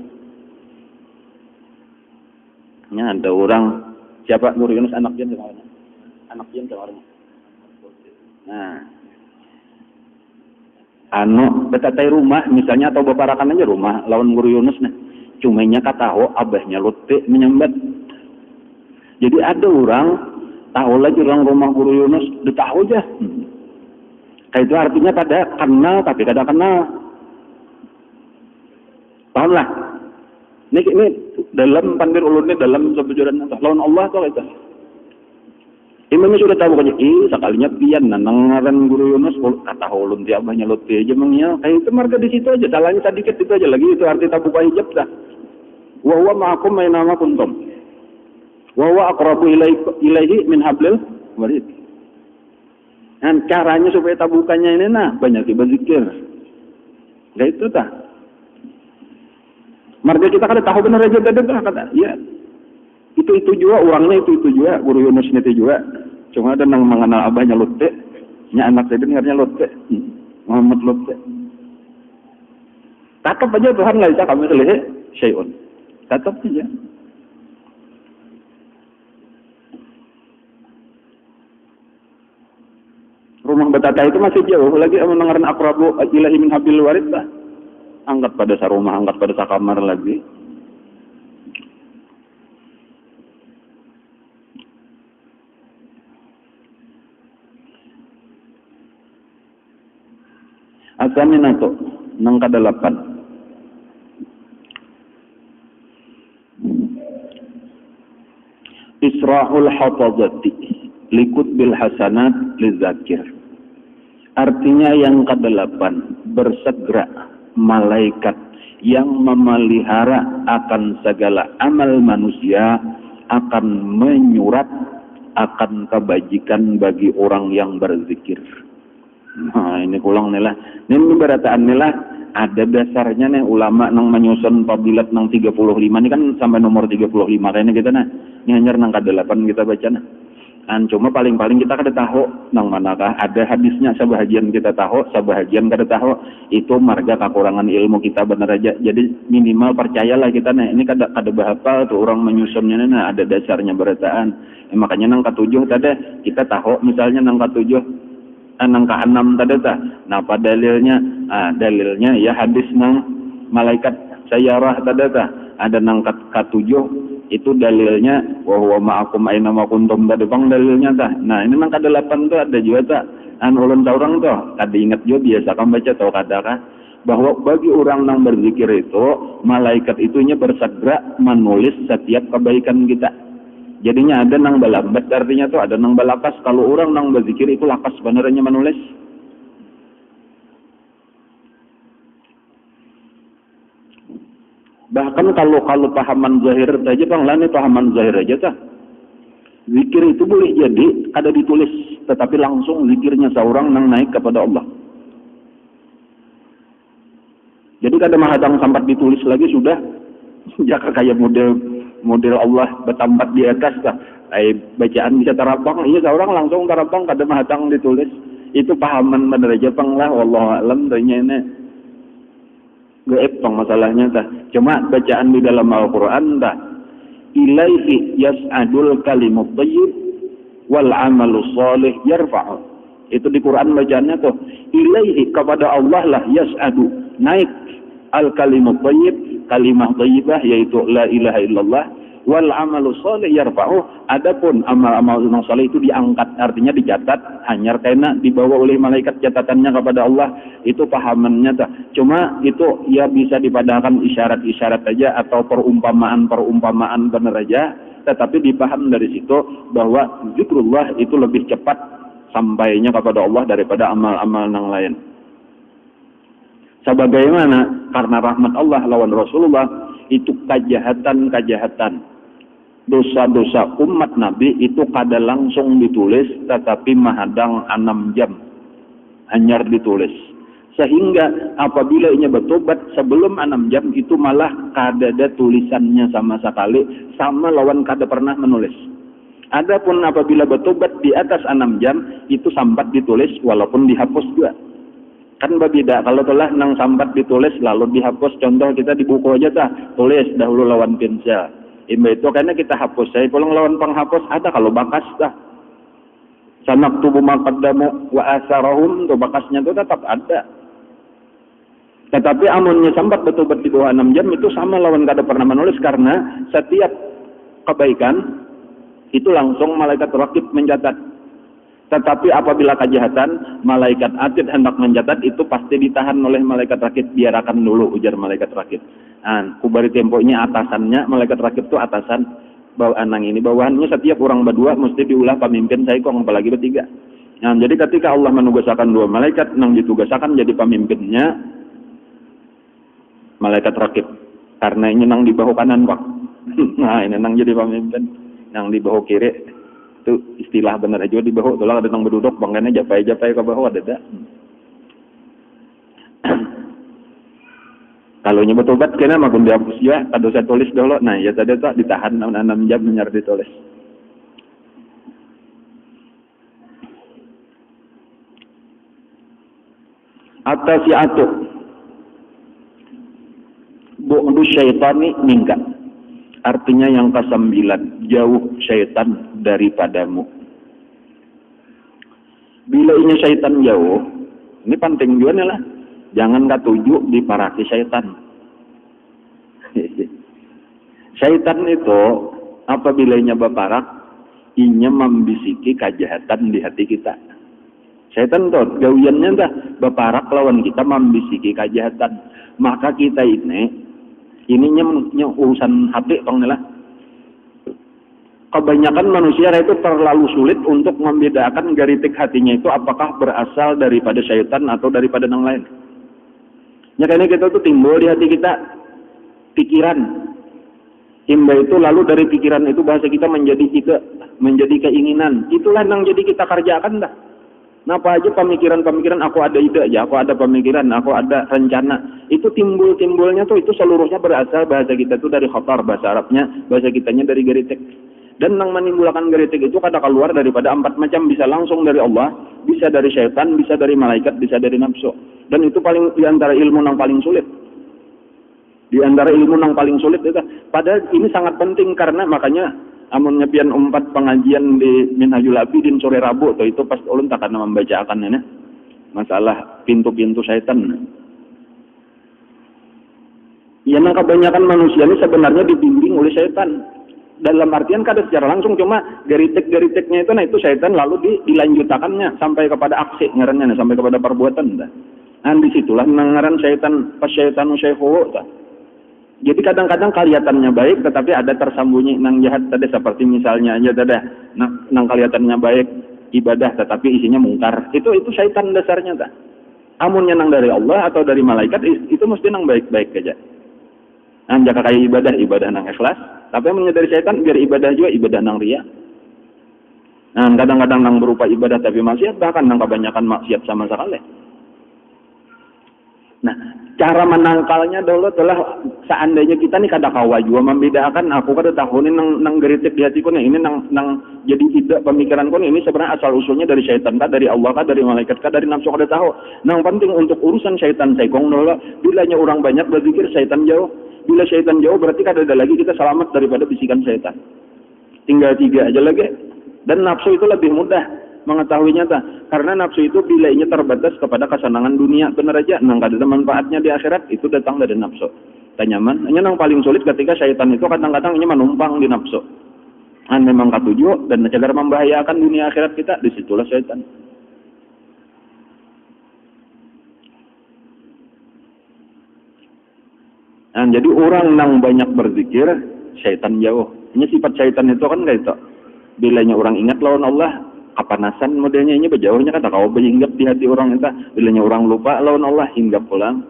Nya ada orang siapa Guru Yunus anak dia kemarin. Anak dia kemarin. Nah betatai rumah misalnya atau baparakan aja rumah lawan Guru Yunus nah. Cumanya kataho abahnya lote menyambat. Jadi ada orang tahu lagi orang rumah Guru Yunus ditahu aja. Kayak itu artinya pada kenal tapi kada kenal. Paham lah? Ini dalam pandir ulunnya dalam sebujuran lawan Allah tuh itu. Imamnya sudah tahu aja, sekalinya pian nangaran guru Yunus kata ulun ti abahnya lote aja mangnya, kayak itu marga di situ aja, salahnya sedikit itu aja lagi itu arti tabuka hijab dah. Wa huwa ma'akum mainama kuntum. Wa huwa aqrabu ilaihi min hablil warid. Dan caranya supaya tabukannya ini banyak berzikir. Enggak itu tah. Marga kita kada tahu benar aja tadi kata, ya. Itu juga orangnya itu juga guru Yunus itu juga cuma ada nang mengenal abahnya Lotte nya anak saya dengarnya Lotte Muhammad Lotte tatap aja Tuhan lah kami selesai syai'un tatap aja rumah betata itu masih jauh lagi mendengaran aqrabu ilahi min habil warid lah angkat pada sarumah angkat pada sakamar lagi. Asaminatu nang kadalapan Isra'ul hafazati likut bil hasanat lizakir. Artinya yang kedelapan bersegera malaikat yang memelihara akan segala amal manusia akan menyurat akan kebajikan bagi orang yang berzikir. Nah, ini pulang nih lah. Ini berataan nih lah. Ada dasarnya nih ulama nang menyusun fadilat nang 35 ini kan sampai nomor 35 kayaknya kita nah. Ini hanya nang ke-8 kita baca nah. Cuma paling-paling kita kada tahu nang manakah ada hadisnya sebahagian kita tahu, sebahagian kada tahu. Itu marga kekurangan ilmu kita benar aja. Jadi minimal percayalah kita nah. Ini kada bahapal tuh orang menyusunnya nah ada dasarnya berataan. Makanya nang ke-7 tadi kita tahu misalnya nang ke-7 nang ke-6 tadi ta. Nah, pada dalilnya ya hadis nang malaikat sayyarah tadi ta. Ada nang ke-7 itu dalilnya wa huwa ma'akum aina ma kuntum tadi bang dalilnya ta. Nah, ini nang ke-8 tuh ada juga ta. Ulun taurang tuh kada ingat juga biasa kan baca atau kadakah bahwa bagi orang nang berzikir itu malaikat itunya bersegera menulis setiap kebaikan kita. Jadinya ada nang balambat artinya tuh ada nang balakas. Kalau orang nang berzikir itu lakas sebenarnya menulis. Bahkan kalau pahaman zahir saja bang lah ini pahaman zahir aja tah. Zikir itu boleh jadi ada ditulis tetapi langsung zikirnya seorang nang naik kepada Allah. Jadi kada mahadang sampai ditulis lagi sudah jaka kayak model Allah bertambat di atas kah? Bacaan bisa terapang, iya seorang langsung terapang kada mahadang ditulis. Itu pahaman bener aja pang lah, wallahu alam tanya ini gaib pang masalahnya tah. Cuma bacaan di dalam Al-Qur'an tah. Ilaihi yas'adul kalimut thayyib wal amalu shalih yarfa'u. Itu di Quran bacaannya tuh. Ilaihi kepada Allah lah yas'adu naik al kalimut thayyib kalimah thayyibah yaitu la ilaha illallah wal amalu shalih yarfa'u. Adapun amal-amal yang saleh itu diangkat artinya dicatat hanyar karena dibawa oleh malaikat catatannya kepada Allah. Itu pahamannya tuh. Cuma itu ya bisa dipadahkan isyarat-isyarat aja atau perumpamaan benar aja, tetapi dipaham dari situ bahwa zikrullah itu lebih cepat sampainya kepada Allah daripada amal-amal yang lain. Sebagaimana karena rahmat Allah lawan Rasulullah itu kejahatan dosa-dosa umat Nabi itu kada langsung ditulis tetapi mahadang 6 jam hanyar ditulis. Sehingga apabila ia bertobat sebelum 6 jam itu malah kada ada tulisannya sama sekali, sama lawan kada pernah menulis. Adapun apabila bertobat di atas 6 jam itu sambat ditulis walaupun dihapus juga. Kan berbeda kalau telah nang sambat ditulis lalu dihapus, contoh kita di buku aja tah tulis dahulu lawan pinsel. Itu karena kita hapus, saya pulang lawan penghapus ada kalau bakas tah. Sanak tubuh maqaddamu wa asarahum tuh bakasnya tuh tetap ada. Tetapi amunnya sambat bertobat di bawah 6 jam itu sama lawan kada pernah menulis karena setiap kebaikan itu langsung malaikat rakib mencatat. Tetapi apabila kejahatan, malaikat atid hendak mencatat itu pasti ditahan oleh malaikat rakib, biarkan dulu ujar malaikat rakib. Kubari temponya atasannya malaikat rakib itu atasan, bawahannya setiap orang berdua mesti diulah pemimpin saya kong apalagi bertiga. Nah, jadi ketika Allah menugaskan 2 malaikat nang ditugaskan jadi pemimpinnya malaikat rakib. Karena ini nang di bahu kanan, Pak. Nah, ini nang jadi pemimpin. Nang di bahu kiri itu istilah benar aja di bahu tulang ada nang berduduk bangkanya japai-japai ke bahu ada dah. Kalau nyebut obat kena magun dihapus ya, ada saya tulis dulu. Nah, ya tadi tak ditahan 6 jam menyar ditulis. At-tasi'atu bu'du syaitani minka. Artinya yang ke-9, jauh syaitan daripadamu. Bila ini syaitan jauh, ini penting juga nih lah. Jangan ketujuh diparaki syaitan. Syaitan itu apabila inya berparak, inya membisiki kejahatan di hati kita. Syaitan tuh gawiannya dah berparak lawan kita membisiki kejahatan. Maka kita ininya urusan hati tong lah. Kebanyakan manusia itu terlalu sulit untuk membedakan garitik hatinya itu apakah berasal daripada syaitan atau daripada yang lain. Ya karena kita tuh timbul di hati kita pikiran. Imba itu lalu dari pikiran itu bahasa kita menjadi keinginan. Itulah yang jadi kita kerjakan dah. Napa aja pemikiran-pemikiran aku ada ide aja, aku ada pemikiran, aku ada rencana. Itu timbulnya tuh itu seluruhnya berasal bahasa kita tuh dari khotar, bahasa Arabnya, bahasa kitanya dari geritik. Dan yang menimbulkan geritik itu kata keluar daripada 4 macam, bisa langsung dari Allah, bisa dari syaitan, bisa dari malaikat, bisa dari nafsu. Dan itu paling di antara ilmu yang paling sulit. Di antara ilmu yang paling sulit itu. Padahal ini sangat penting karena makanya amun nyepian 4 pengajian di Minhajul Abidin sore Rabu tuh itu pas ulun tak akan membacakan ini masalah pintu-pintu syaitan. Ya, nah kebanyakan manusia ini sebenarnya dibimbing oleh syaitan. Dalam artian kada secara langsung, cuma geritik-geritiknya itu, nah itu syaitan lalu dilanjutakannya sampai kepada aksi ngarannya, sampai kepada perbuatan. Nah disitulah ngaran syaitan pas syaitanu syaihu. Jadi kadang-kadang kelihatannya baik, tetapi ada tersembunyi nang jahat tadi, seperti misalnya aja tadi, nang kelihatannya baik ibadah, tetapi isinya mungkar. Itu syaitan dasarnya tak. Amunnya nang dari Allah atau dari malaikat itu mesti nang baik-baik aja. Nah, jika kayak ibadah nang ikhlas, tapi menyadari syaitan biar ibadah juga ibadah nang riya. Nah, kadang-kadang nang berupa ibadah tapi maksiat, bahkan nang kebanyakan maksiat sama sekali. Nah, cara menangkalnya dulu adalah seandainya kita nih kada kawa juga membedakan aku kada tahu ini nang geritik di hatiku nih, ini nang jadi tidak pemikiranku nih, ini sebenarnya asal usulnya dari syaitan kah, dari Allah kah, dari malaikat kah, dari nafsu kada tahu. Nang penting untuk urusan syaitan saikong dulu, bilanya orang banyak berzikir syaitan jauh. Bila syaitan jauh berarti kada ada lagi kita selamat daripada bisikan syaitan. Tinggal 3 aja lagi. Dan nafsu itu lebih mudah mengetahuinya tak, karena nafsu itu bila ini terbatas kepada kesenangan dunia benar aja, nang kada ada manfaatnya di akhirat, itu datang dari nafsu. Tanyaman, hanya nang paling sulit ketika syaitan itu kadang-kadang ini menumpang di nafsu. Memang katuju dan agar membahayakan dunia akhirat kita, disitulah syaitan. Nah, jadi orang nang banyak berzikir, syaitan jauh. Ini sifat syaitan itu kan kayak itu. Bilanya orang ingat lawan Allah, kapanasan modelnya ini berjauhnya kata kau berhinggap di hati orang itu. Bilanya orang lupa lawan Allah, hinggap pulang.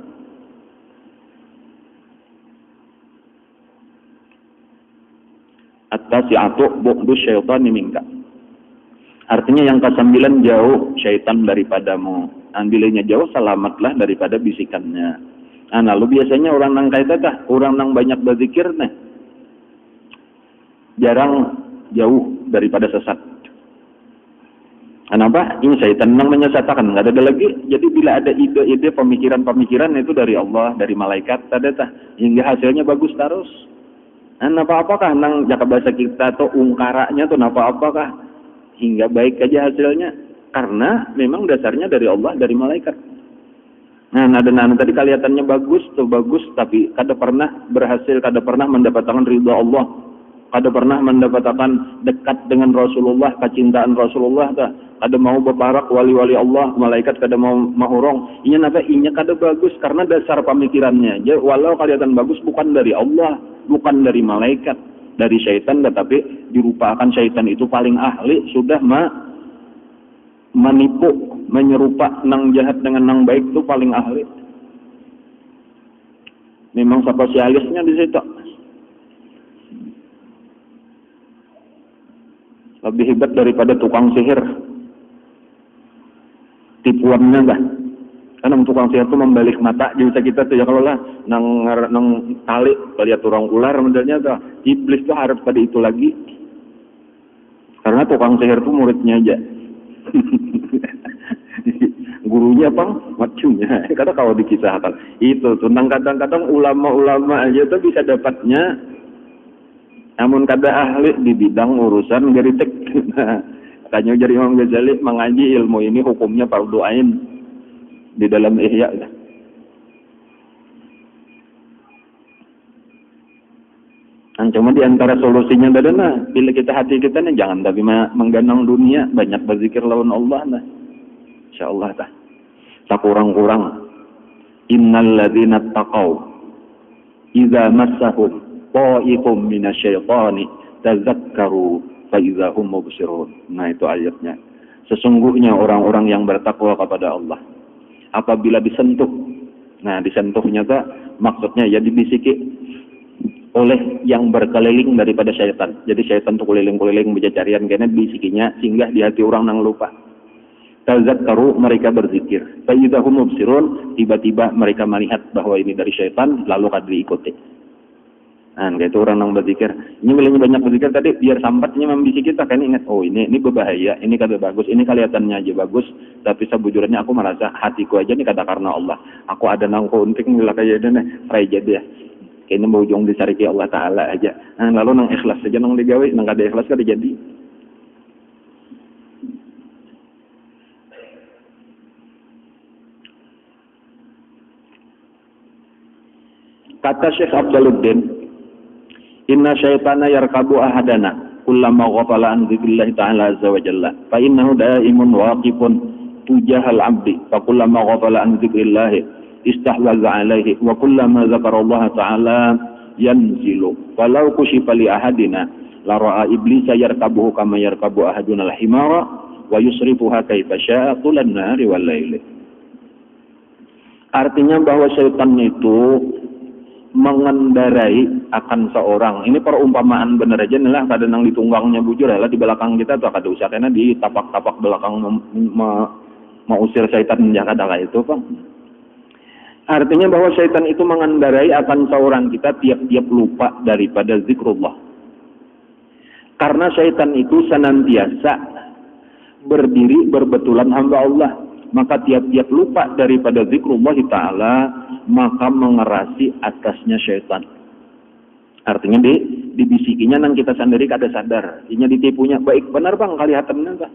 At-tasi'atu bu'du syaitani minka. Artinya yang ke-9 jauh syaitan daripadamu. Bilanya jauh, selamatlah daripada bisikannya. Nah, lalu biasanya orang nang kaita tah, orang nang banyak berzikir nih, jarang jauh daripada sesat. Kenapa? Ini syaitan nang menyesatkan, nggak ada lagi. Jadi bila ada ide-ide pemikiran-pemikiran itu dari Allah, dari malaikat, ada tah, hingga hasilnya bagus terus. Nah, apa-apakah nang jaka bahasa kita tuh ungkaranya tuh apa-apakah hingga baik aja hasilnya? Karena memang dasarnya dari Allah, dari malaikat. Nah, tadi kelihatannya bagus, tapi kada pernah berhasil, kada pernah mendapatkan ridha Allah, kada pernah mendapatkan dekat dengan Rasulullah, kecintaan Rasulullah, kada mau berparak wali-wali Allah, malaikat kada mau mahurong. Inya kada bagus karena dasar pemikirannya. Jadi walau kelihatan bagus bukan dari Allah, bukan dari malaikat. dari syaitan, tetapi dirupakan syaitan itu paling ahli sudah menipu, menyerupa nang jahat dengan nang baik itu paling ahli. Memang spesialisnya di situ. Lebih hebat daripada tukang sihir. Tipuannya dah. Karena tukang sihir itu membalik mata, jadi kita tuh ya kalau lah nang tali lihat orang ular modelnya tuh, iblis tuh harap pada itu lagi. Karena tukang sihir itu muridnya aja. Gurunya bang, macamnya. Karena kalau dikisahkan itu tentang kadang-kadang ulama-ulama aja tuh bisa dapatnya, namun kada ahli di bidang urusan geritek. Katanya jadi Imam Ghazali mengaji ilmu ini hukumnya fardu ain di dalam Ihya. Cuma di antara solusinya adalah bila kita hati kita nih jangan tapi mengganang dunia, banyak berzikir lawan Allah nah. Insyaallah tah. Sakurang-kurang innal ladzina taqau idza massahum ta'ifum minasyaitani tazakkaru fa idza hum mubsirun. Nah itu ayatnya. Sesungguhnya orang-orang yang bertakwa kepada Allah apabila disentuh. Nah, disentuhnya tuh maksudnya ya dibisiki oleh yang berkeliling daripada syaitan. Jadi syaitan tuh keliling-keliling berjacarian kena bisikinya singgah di hati orang nang lupa. Tazakkaru, mereka berzikir. Fa idza hum mubsirun, tiba-tiba mereka melihat bahwa ini dari syaitan lalu kad diikuti. Nah, itu orang yang berzikir. Ini banyak berzikir tadi biar sambatnya membisik kita kan ingat, oh ini berbahaya, ini kada bagus, ini kelihatannya aja bagus, tapi sebujurnya aku merasa hatiku aja ini kada karena Allah. Aku ada nangko untuk mila kayak dene, rai jadi ya. Kayaknya mau ujung dicari ke Allah Taala aja. Nah, lalu nang ikhlas saja nang digawe, nang kada ikhlas kada jadi. Kata Syekh Abduluddin, inna syaitana yarkabu ahadana kullama ghafala an dzikrillah ta'ala azza wa jalla fa innahu da'imun waqifun tujahal 'abdi fa kullama ghafala an dzikrillah istahwaza 'alaihi wa kullama dzakara Allah ta'ala yanzilu walau kushifa li ahadina la ra'a iblisa yarkabuhu kama yarkabu ahaduna al-himara wa yusrifuha kaifa syaa tulan nahari wal laili. Artinya bahwa syaitan itu mengendarai akan seorang. Ini perumpamaan bener aja nih lah, kada nang ditunggangnya bujur lah di belakang kita tuh kada usah kena di tapak-tapak belakang mau usir syaitan jaga itu Bang. Artinya bahwa syaitan itu mengendarai akan seorang kita tiap-tiap lupa daripada zikrullah. Karena syaitan itu senantiasa berdiri berbetulan hamba Allah, maka tiap-tiap lupa daripada zikrullah ta'ala maka mengerasi atasnya syaitan. Artinya dibisikinya nang kita sendiri kada sadar, inya ditipunya baik benar Bang kelihatannya Bang.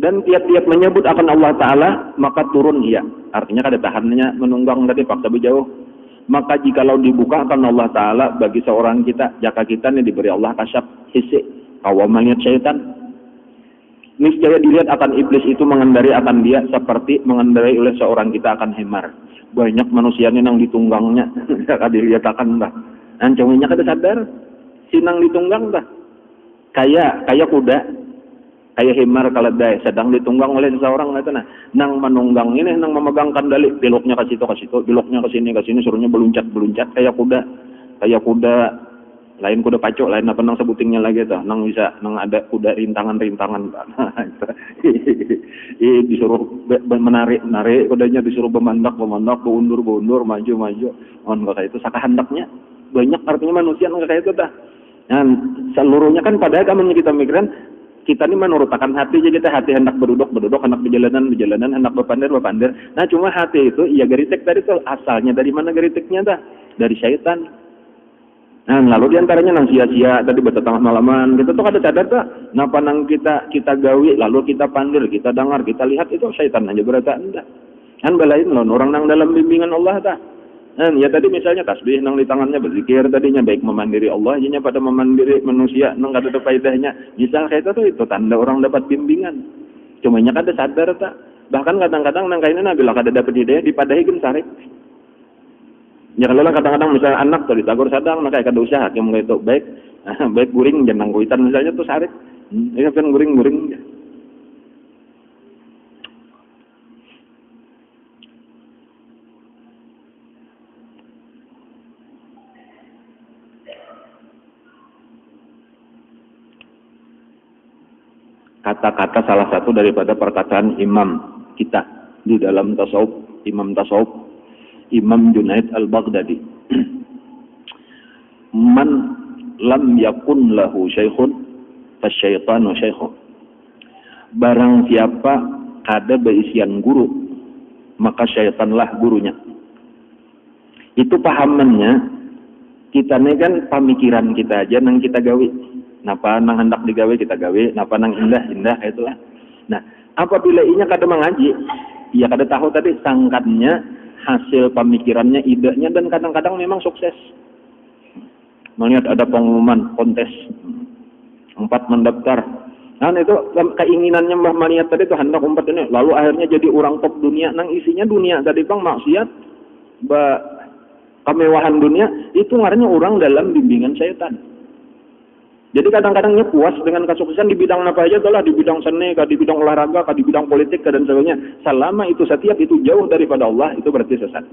Dan tiap-tiap menyebut akan Allah Ta'ala maka turun ia. Artinya kada tahannya menunggang tadi paksa berjauh. Maka jikalau dibuka akan Allah Ta'ala bagi seorang kita, jaka kita nih diberi Allah kasyaf hissi kawamaniyat syaitan, niscaya dilihat akan iblis itu mengendarai akan dia seperti mengendarai oleh seorang kita akan himar. Banyak manusianya nang ditunggangnya kada dilihat akan dah. Ancominya kada sadar sinang ditunggang dah. Kayak kuda, kayak himar keledai sedang ditunggang oleh seseorang itu nah. Nang menunggang ini nang memegang kendali, beloknya ke situ, beloknya ke sini, suruhnya beluncat kayak kuda. Lain kuda pacok, lain apa nang sebutingnya lagi tuh, nang bisa nang ada kuda rintangan. Disuruh menarik kudanya, disuruh bemandak, beundur, maju. On kayak itu saka hendaknya. Banyak artinya manusia nang kayak itu dah. Dan seluruhnya kan pada kami kita mikiran kita ini menurutakan hati aja kita, hati hendak berduduk, hendak berjalanan, hendak berpandir. Nah cuma hati itu iya geritek tadi tuh asalnya dari mana geriteknya dah? Dari syaitan. Nah, lalu diantaranya nang sia-sia tadi bertetangah malaman, kita tuh kada sadar tak? Napa nang kita gawi, lalu kita pandir, kita dengar, kita lihat itu syaitan aja berarti enggak. Kan balain loh orang nang dalam bimbingan Allah tak? Nah, ya tadi misalnya tasbih nang di tangannya berzikir tadinya baik memandiri Allah, jadinya pada memandiri manusia nang kada ada faedahnya. Misal kayak itu tanda orang dapat bimbingan. Cuma nya kada sadar tak? Bahkan kadang-kadang nang kainana bila kada dapat hidayah dipadahi gen sarik. Ya kalau lah kadang-kadang misalnya anak tadi tagur sadang, maka kada usaha yang mulai itu baik, baik guring jangan kuitan misalnya tuh sarit, ini kan guring-guring. Kata-kata salah satu daripada perkataan imam kita di dalam tasawuf, Imam Junaid Al-Baghdadi. Man lam yakun lahu syaikhun fasyaitanu syaikhuh. Barang siapa kada beisian guru, maka syaitanlah gurunya. Itu pahamannya, kita ini kan pemikiran kita aja nang kita gawe. Napa nang hendak digawe kita gawe, napa nang indah itulah. Nah, apabila inya kada mengaji, ia kada tahu tadi sangkatnya, hasil pemikirannya, idenya, dan kadang-kadang memang sukses. Melihat ada pengumuman kontes 4 mendaftar. Nah itu keinginannya Mbah Maniat tadi itu hendak 4 ini, lalu akhirnya jadi orang top dunia, nang isinya dunia tadi bang maksiat, kemewahan dunia, itu ngarannya orang dalam bimbingan syaitan. Jadi kadang-kadangnya puas dengan kesuksesan di bidang apa aja, itulah di bidang seni, di bidang olahraga, di bidang politik, dan sebagainya. Selama itu setiap itu jauh daripada Allah, itu berarti sesat.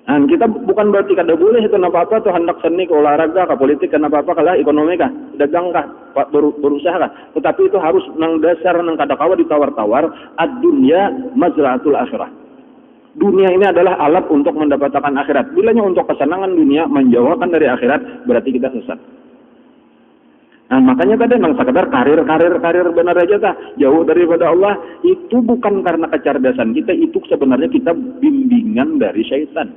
Nah, kita bukan berarti kada boleh itu apa-apa tuh hendak seni, ke olahraga, ke politik, ke apa-apa, kalah ekonomi kah, dagang kah, berusaha kah. Tetapi itu harus nang dasar nang kada kawa ditawar-tawar, ad-dunya mazra'atul akhirah. Dunia ini adalah alat untuk mendapatkan akhirat. Bilanya untuk kesenangan dunia, menjauhkan dari akhirat, berarti kita sesat. Nah, makanya tadi memang sekedar karir benar aja tah, jauh daripada Allah, itu bukan karena kecerdasan kita, itu sebenarnya kita bimbingan dari syaitan.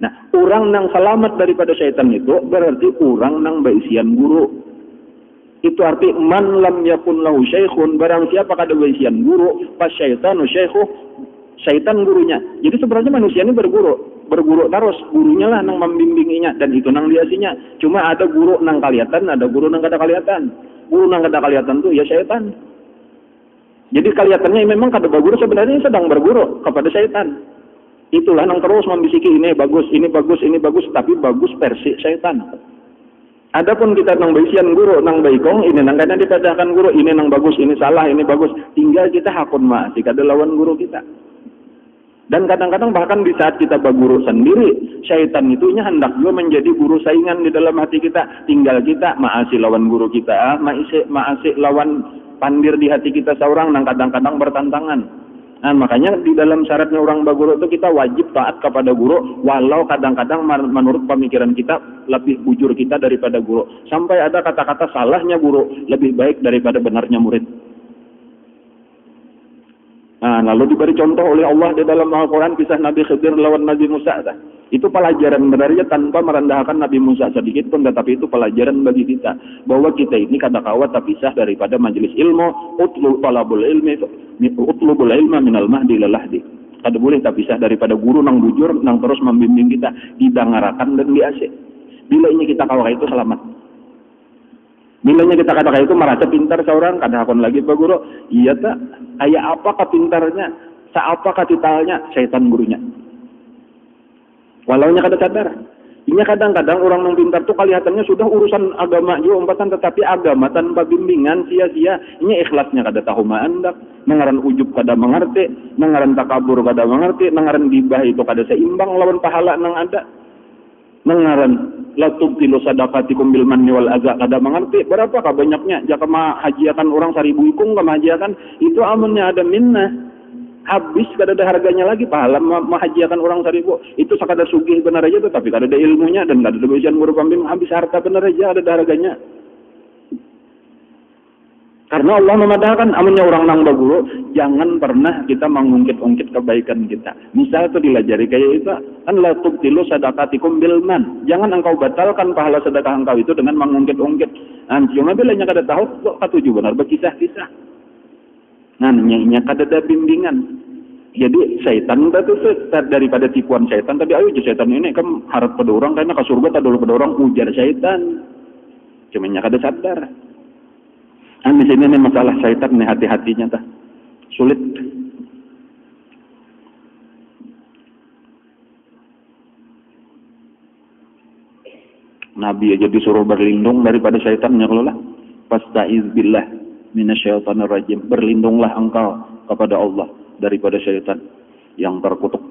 Nah, orang yang selamat daripada syaitan itu berarti orang yang beisian guru. Itu arti man lam yakun lahu syaikhun, barang siapa kada beisian guru, pas syaitanu syaikhuh, syaitan gurunya. Jadi sebenarnya manusia ini berguru terus, gurunya lah nang membimbinginya, dan itu nang diasinya. Cuma ada guru nang kelihatan, ada guru nang kada kelihatan. Guru nang kada kelihatan tuh ya syaitan. Jadi kelihatannya memang kada berguru, sebenarnya sedang berguru kepada syaitan. Itulah nang terus membisiki ini bagus, tapi bagus versi syaitan. Adapun kita nang beisian guru, nang baikong, ini nang kada dipadahkan guru, ini nang bagus, ini salah, ini bagus. Tinggal kita hakun maasi kada lawan guru kita. Dan kadang-kadang bahkan di saat kita berguru sendiri, syaitan itunya hendak juga menjadi guru saingan di dalam hati kita. Tinggal kita maasi lawan guru kita, maasi lawan pandir di hati kita seorang, yang kadang-kadang bertantangan. Nah, makanya di dalam syaratnya orang berguru itu kita wajib taat kepada guru, walau kadang-kadang menurut pemikiran kita lebih bujur kita daripada guru. Sampai ada kata-kata salahnya guru lebih baik daripada benarnya murid. Nah, lalu diberi contoh oleh Allah di dalam Al-Quran kisah Nabi Khidir lawan Nabi Musa. Itu pelajaran sebenarnya tanpa merendahkan Nabi Musa sedikit pun, tetapi itu pelajaran bagi kita bahwa kita ini kadang-kala terpisah daripada majelis ilmu. Utlubul ilma minal mahdi ilal lahdi. Kada boleh terpisah daripada guru nang bujur nang terus membimbing kita, didangarakan dan diasih. Bila ini kita kawal itu selamat. Bilanya kita kata itu merasa pintar seorang, kada hakon lagi pak guru. Iya tak? Kayak apa kepintarnya? Seapa katitalnya? Syaitan gurunya. Walaunya kada sadar. Ini kadang-kadang orang yang pintar tuh kelihatannya sudah urusan agama juga umpatan, tetapi agama tanpa bimbingan sia-sia. Ini ikhlasnya kada tahu maandak, nengaran ujub kada mengerti, nengaran takabur kada mengerti, nengaran gibah itu kada seimbang lawan pahala nang ada. Nengaran la tubtilu sadaqatikum bil manni wal adza, kada mengerti berapakah banyaknya jika mahajiakan orang 1000 ikung mahajiakan itu amunnya ada minnah, habis kada ada harganya lagi pahala mahajiakan orang 1000 itu sekadar sugih benar aja, tetapi kada ada ilmunya dan kada ada bisian guru pembimbing, habis harta benar aja ada harganya. Karena Allah memadahkan amunnya orang nang baguru, jangan pernah kita mengungkit-ungkit kebaikan kita. Misal itu dilajari kayak itu, kan la tubtilu sadaqatikum bil man. Jangan engkau batalkan pahala sedekah engkau itu dengan mengungkit-ungkit. Cuma bilanya kada tahu kok katuju benar berkisah-kisah. Nya kada ada bimbingan. Jadi syaitan itu daripada tipuan syaitan tadi, ayo syaitan ini kan harap pada orang karena ke surga tak dulu pada orang ujar syaitan. Cuma nya kada sadar. Di sini nih masalah syaitan nih, hati-hatinya tah sulit. Nabi aja disuruh berlindung daripada syaitan, ya Allah. Fasta'iz billah minasyaitonir rajim. Berlindunglah engkau kepada Allah daripada syaitan yang terkutuk.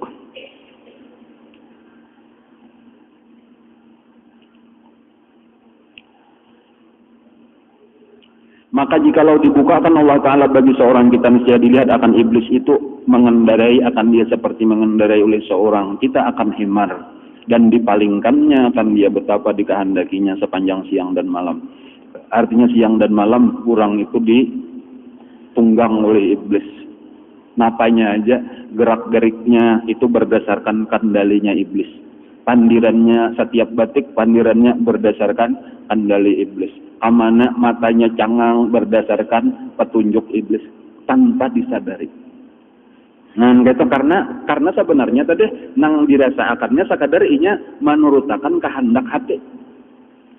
Maka jikalau dibukakan Allah Ta'ala bagi seorang kita, mesti dilihat akan iblis itu mengendarai akan dia seperti mengendarai oleh seorang, kita akan himar. Dan dipalingkannya akan dia betapa dikehendakinya sepanjang siang dan malam. Artinya siang dan malam kurang itu ditunggang oleh iblis. Napanya aja, gerak-geriknya itu berdasarkan kendalinya iblis. Pandirannya setiap batik, pandirannya berdasarkan kendali iblis. Amanah matanya cangang berdasarkan petunjuk iblis tanpa disadari. Nah, gitu karena sebenarnya tadi nang dirasakannya sakadar inya menurutakan kehendak hati.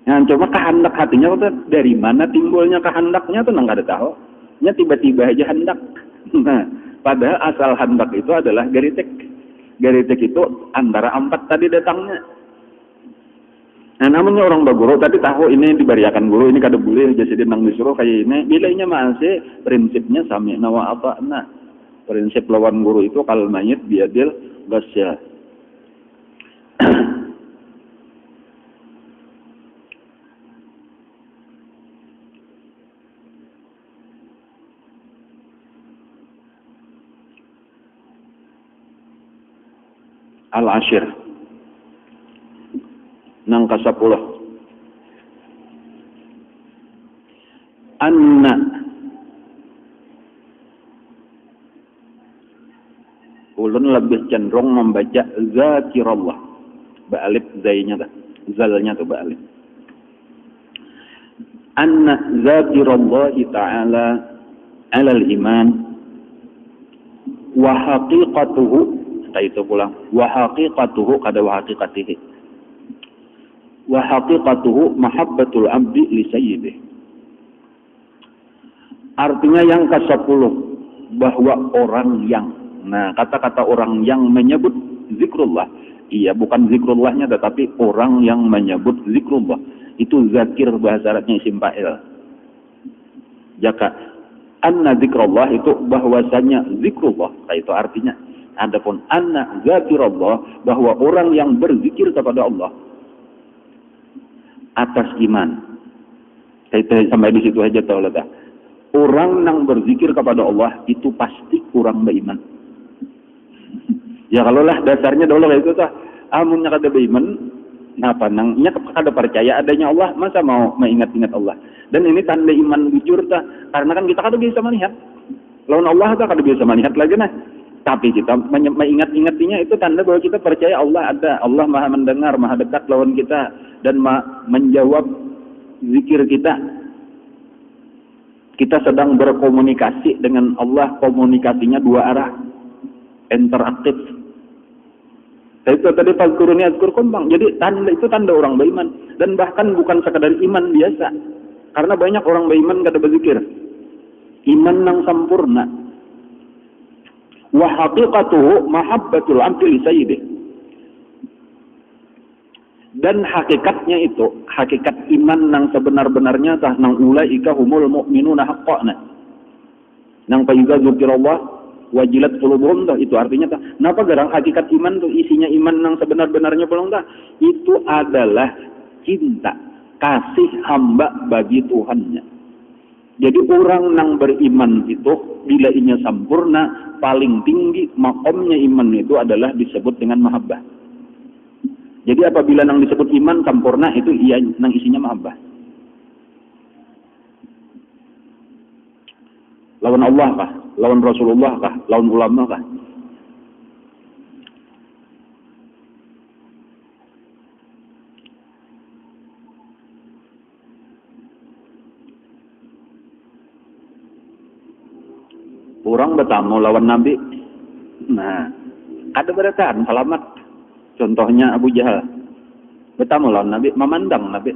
Nah, cuma kehendak hatinya itu dari mana timbulnya kehendaknya tuh nang ada tahu. Nya tiba-tiba aja hendak. Nah, padahal asal hendak itu adalah geritek. Geritek itu antara 4 tadi datangnya. Nah, namanya orang baguru tadi tahu ini dibariakan guru, ini kada boleh jadi nang disuruh kayak ini. Bilainya masih prinsipnya sami'na wa ata'na. Prinsip lawan guru itu kal mayit biadil gasya. Al-Ashir nang ke-10 anna ulun lebih cenderung membaca zakirallah ba'alif zainya dah zalnya tu ba'alif anna zakirallahi ta'ala alal iman wa haqiqatuhu itu pulang wa haqiqatuhu kada wa haqiqatihi wa haqiqatuhu mahabbatul abdi li sayyidih. Artinya yang ke-10 bahwa orang yang, nah kata-kata orang yang menyebut zikrullah, iya bukan zikrullahnya tetapi orang yang menyebut zikrullah itu zakir, bahasa Arabnya isim fa'il. Jaka anna zikrullah itu bahwasanya zikrullah, itu artinya. Adapun anna zakirullah bahwa orang yang berzikir kepada Allah atas iman. Kita sampai di situ aja tahu lah. Orang yang berzikir kepada Allah itu pasti kurang beriman. Ya kalau lah dasarnya dulu itu tah, amunnya kada beriman, napa nangnya kada percaya adanya Allah, masa mau mengingat-ingat Allah. Dan ini tanda iman bujur tah, karena kan kita kada bisa melihat. Lawan Allah tah kada bisa melihat lagi nah. Tapi kita mengingat-ingatinya itu tanda bahwa kita percaya Allah ada. Allah maha mendengar, maha dekat lawan kita. Dan menjawab zikir kita. Kita sedang berkomunikasi dengan Allah. Komunikasinya 2 arah. Interaktif. Itu tadi fazkuruni azkurkum bang. Jadi tanda itu tanda orang beriman. Dan bahkan bukan sekadar iman biasa. Karena banyak orang beriman kada berzikir. Iman yang sempurna. Wa haqiqatuhu mahabbatul abdi li sayyidih. Dan hakikatnya itu, hakikat iman nang sebenar-benarnya tah nang ulaika humul mu'minuna haqqan. Nang payuga zikirullah wajilat qulubuhum tah itu artinya tah napa garang hakikat iman tuh isinya iman nang sebenar-benarnya belum tah itu adalah cinta, kasih hamba bagi Tuhannya. Jadi orang yang beriman itu bila inya sempurna, paling tinggi makomnya iman itu adalah disebut dengan mahabbah. Jadi apabila nang disebut iman sempurna itu ia nang isinya mahabbah. Lawan Allah kah? Lawan Rasulullah kah? Lawan ulama kah? Orang bertamu lawan Nabi. Nah, ada berataan selamat. Contohnya Abu Jahal. Bertamu lawan Nabi, memandang Nabi.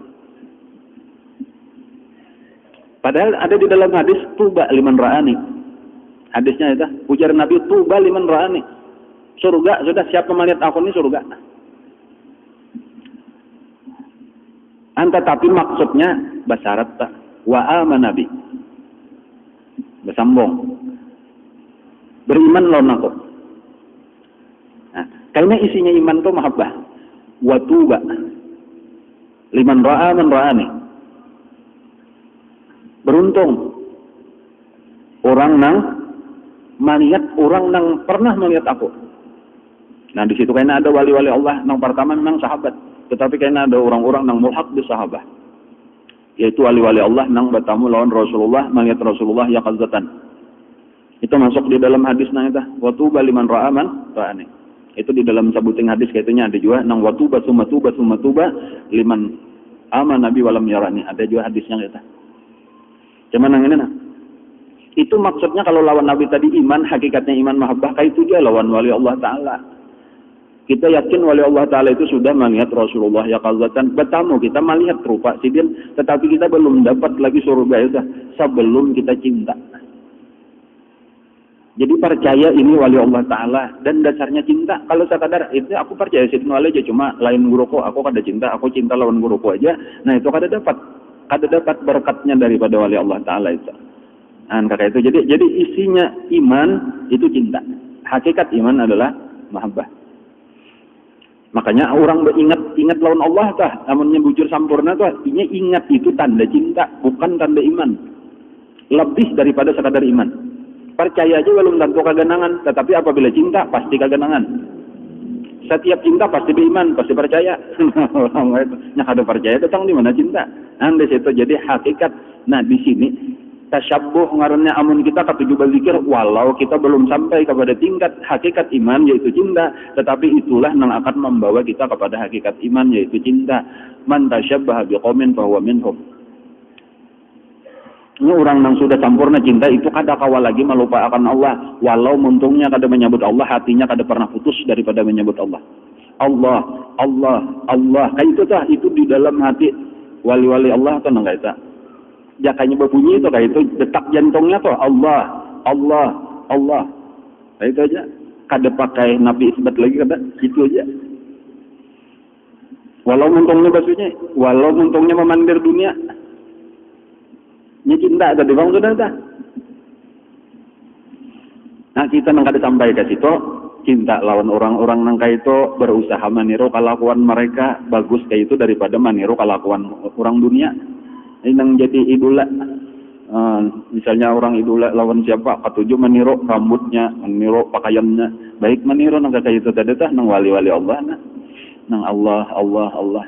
Padahal ada di dalam hadis tuba liman ra'ani. Hadisnya itu, ujar Nabi tuba liman ra'ani. Surga, sudah siapa melihat aku ini surga. Tetapi maksudnya basyarat tak wa amana bi. Bersambung. Beriman lawan aku. Nah, karena isinya iman tuh mahabbah. Wa tuba. Liman ra'a man ra'ani. Beruntung orang nang melihat orang nang pernah melihat aku. Nah di situ karena ada wali-wali Allah nang pertama memang sahabat, tetapi karena ada orang-orang nang mulhaq di sahabat, yaitu wali-wali Allah nang bertamu lawan Rasulullah, melihat Rasulullah yaqazatan. Itu masuk di dalam hadis nang itu watuba liman ra'aman ra'ani. Itu di dalam sabuting hadis kaitunya ada juga nang watuba summa tuba liman aman nabi walam yarani. Ada juga hadisnya kita. Cuman nang ini nah. Itu maksudnya kalau lawan Nabi tadi iman, hakikatnya iman mahabbah, itu dia lawan wali Allah Ta'ala. Kita yakin wali Allah Ta'ala itu sudah melihat Rasulullah yaqazatan, bertamu kita melihat rupa sidin, tetapi kita belum dapat lagi surga itu sebelum kita cinta. Jadi percaya ini wali Allah Ta'ala dan dasarnya cinta. Kalau sekadar itu aku percaya sidin wali aja, cuma lain guruku, aku kada cinta, aku cinta lawan guruku aja. Nah itu kada dapat berkatnya daripada wali Allah Ta'ala itu. Nah, kata itu jadi isinya iman itu cinta. Hakikat iman adalah mahabbah. Makanya orang ingat lawan Allah tah, amunnya bujur sampurna tuh, artinya ingat itu tanda cinta, bukan tanda iman. Lebih daripada sekadar iman. Percaya aja belum tentu kaganangan, tetapi apabila cinta pasti kaganangan. Setiap cinta pasti beriman, pasti percaya. Nya kada percaya datang di mana cinta. Nah, di situ jadi hakikat. Nah, di sini tasyabbuh ngarannya amun kita katuju berzikir walau kita belum sampai kepada tingkat hakikat iman yaitu cinta, tetapi itulah yang akan membawa kita kepada hakikat iman yaitu cinta. Man tasyabbaha biqaumin fahuwa minhum. Ini orang yang sudah sempurna cinta itu kada kawal lagi melupakan Allah, walau muntungnya kada menyebut Allah, hatinya kada pernah putus daripada menyebut Allah. Allah, Allah, Allah. Kayak itu tah, itu di dalam hati wali-wali Allah atau enggak itu? Jakanya berbunyi itu kayak itu detak jantungnya tuh Allah, Allah, Allah. Kayak itu aja. Kada pakai nabi isbat lagi kada, itu aja. Walau muntungnya basuhnya, walau muntungnya memandir dunia. Ini cinta tadi bang sudah dah. Nah kita nang kada sampai ke situ, cinta lawan orang-orang nang itu berusaha meniru kelakuan mereka bagus kayak itu daripada meniru kelakuan orang dunia. Ini yang jadi idola. Misalnya orang idola lawan siapa? Ketujuh meniru rambutnya, meniru pakaiannya. Baik meniru nang kayak itu tadi tah nang wali-wali Allah nah. Nang Allah, Allah, Allah.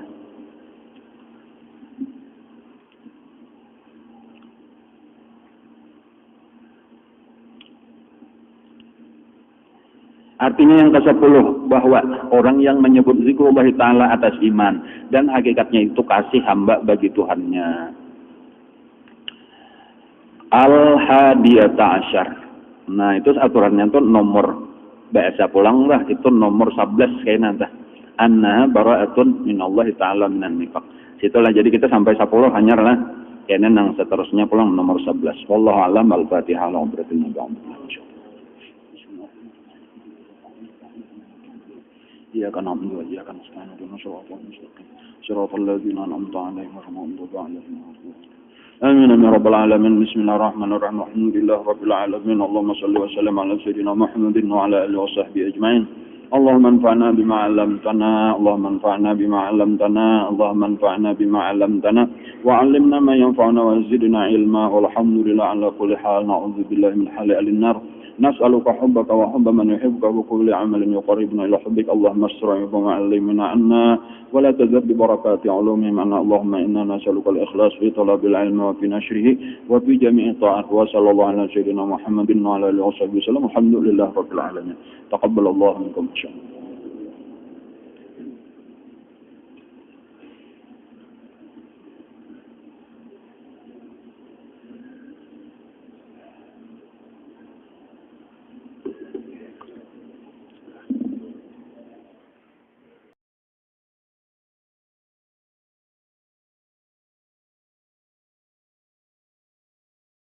Artinya yang ke-10 bahwa orang yang menyebut zikrullah ta'ala atas iman dan hakikatnya itu kasih hamba bagi Tuhannya. Al-hadiyata asyar. Nah itu aturannya itu nomor bahasa pulang lah, itu nomor 11 kayaknya nanti. Anna bara'atun minallahi ta'ala minan nifaq. Situlah jadi kita sampai 10 hanya lah. Kayaknya yang seterusnya pulang nomor 11. Wallahu a'lam. Al-Fatihah. إياك نعبد وإياك نستعين اهدنا الصراط المستقيم صراط الذين أنعمت عليهم غير المغضوب عليهم آمين يا رب العالمين بسم الله الرحمن الرحيم الحمد لله رب العالمين اللهم صل وسلم على سيدنا محمد وعلى آله وصحبه أجمعين اللهم انفعنا بما علمتنا اللهم انفعنا بما علمتنا اللهم انفعنا بما علمتنا وعلمنا ما ينفعنا وزدنا علما والحمد لله على كل حال نعوذ بالله من حال أهل النار نسألك حبك وحب من يحبك وكل عمل يقربنا إلى حبك اللهم استر عيوبنا علمنا عنا ولا تزد ببركات علومهم عنا اللهم إنا نسألك الإخلاص في طلب العلم وفي نشره وفي جميع طاعات وصلى الله على سيدنا محمد وعلى آله وصحبه وسلم الحمد لله رب العالمين تقبل الله منكم إن شاء الله.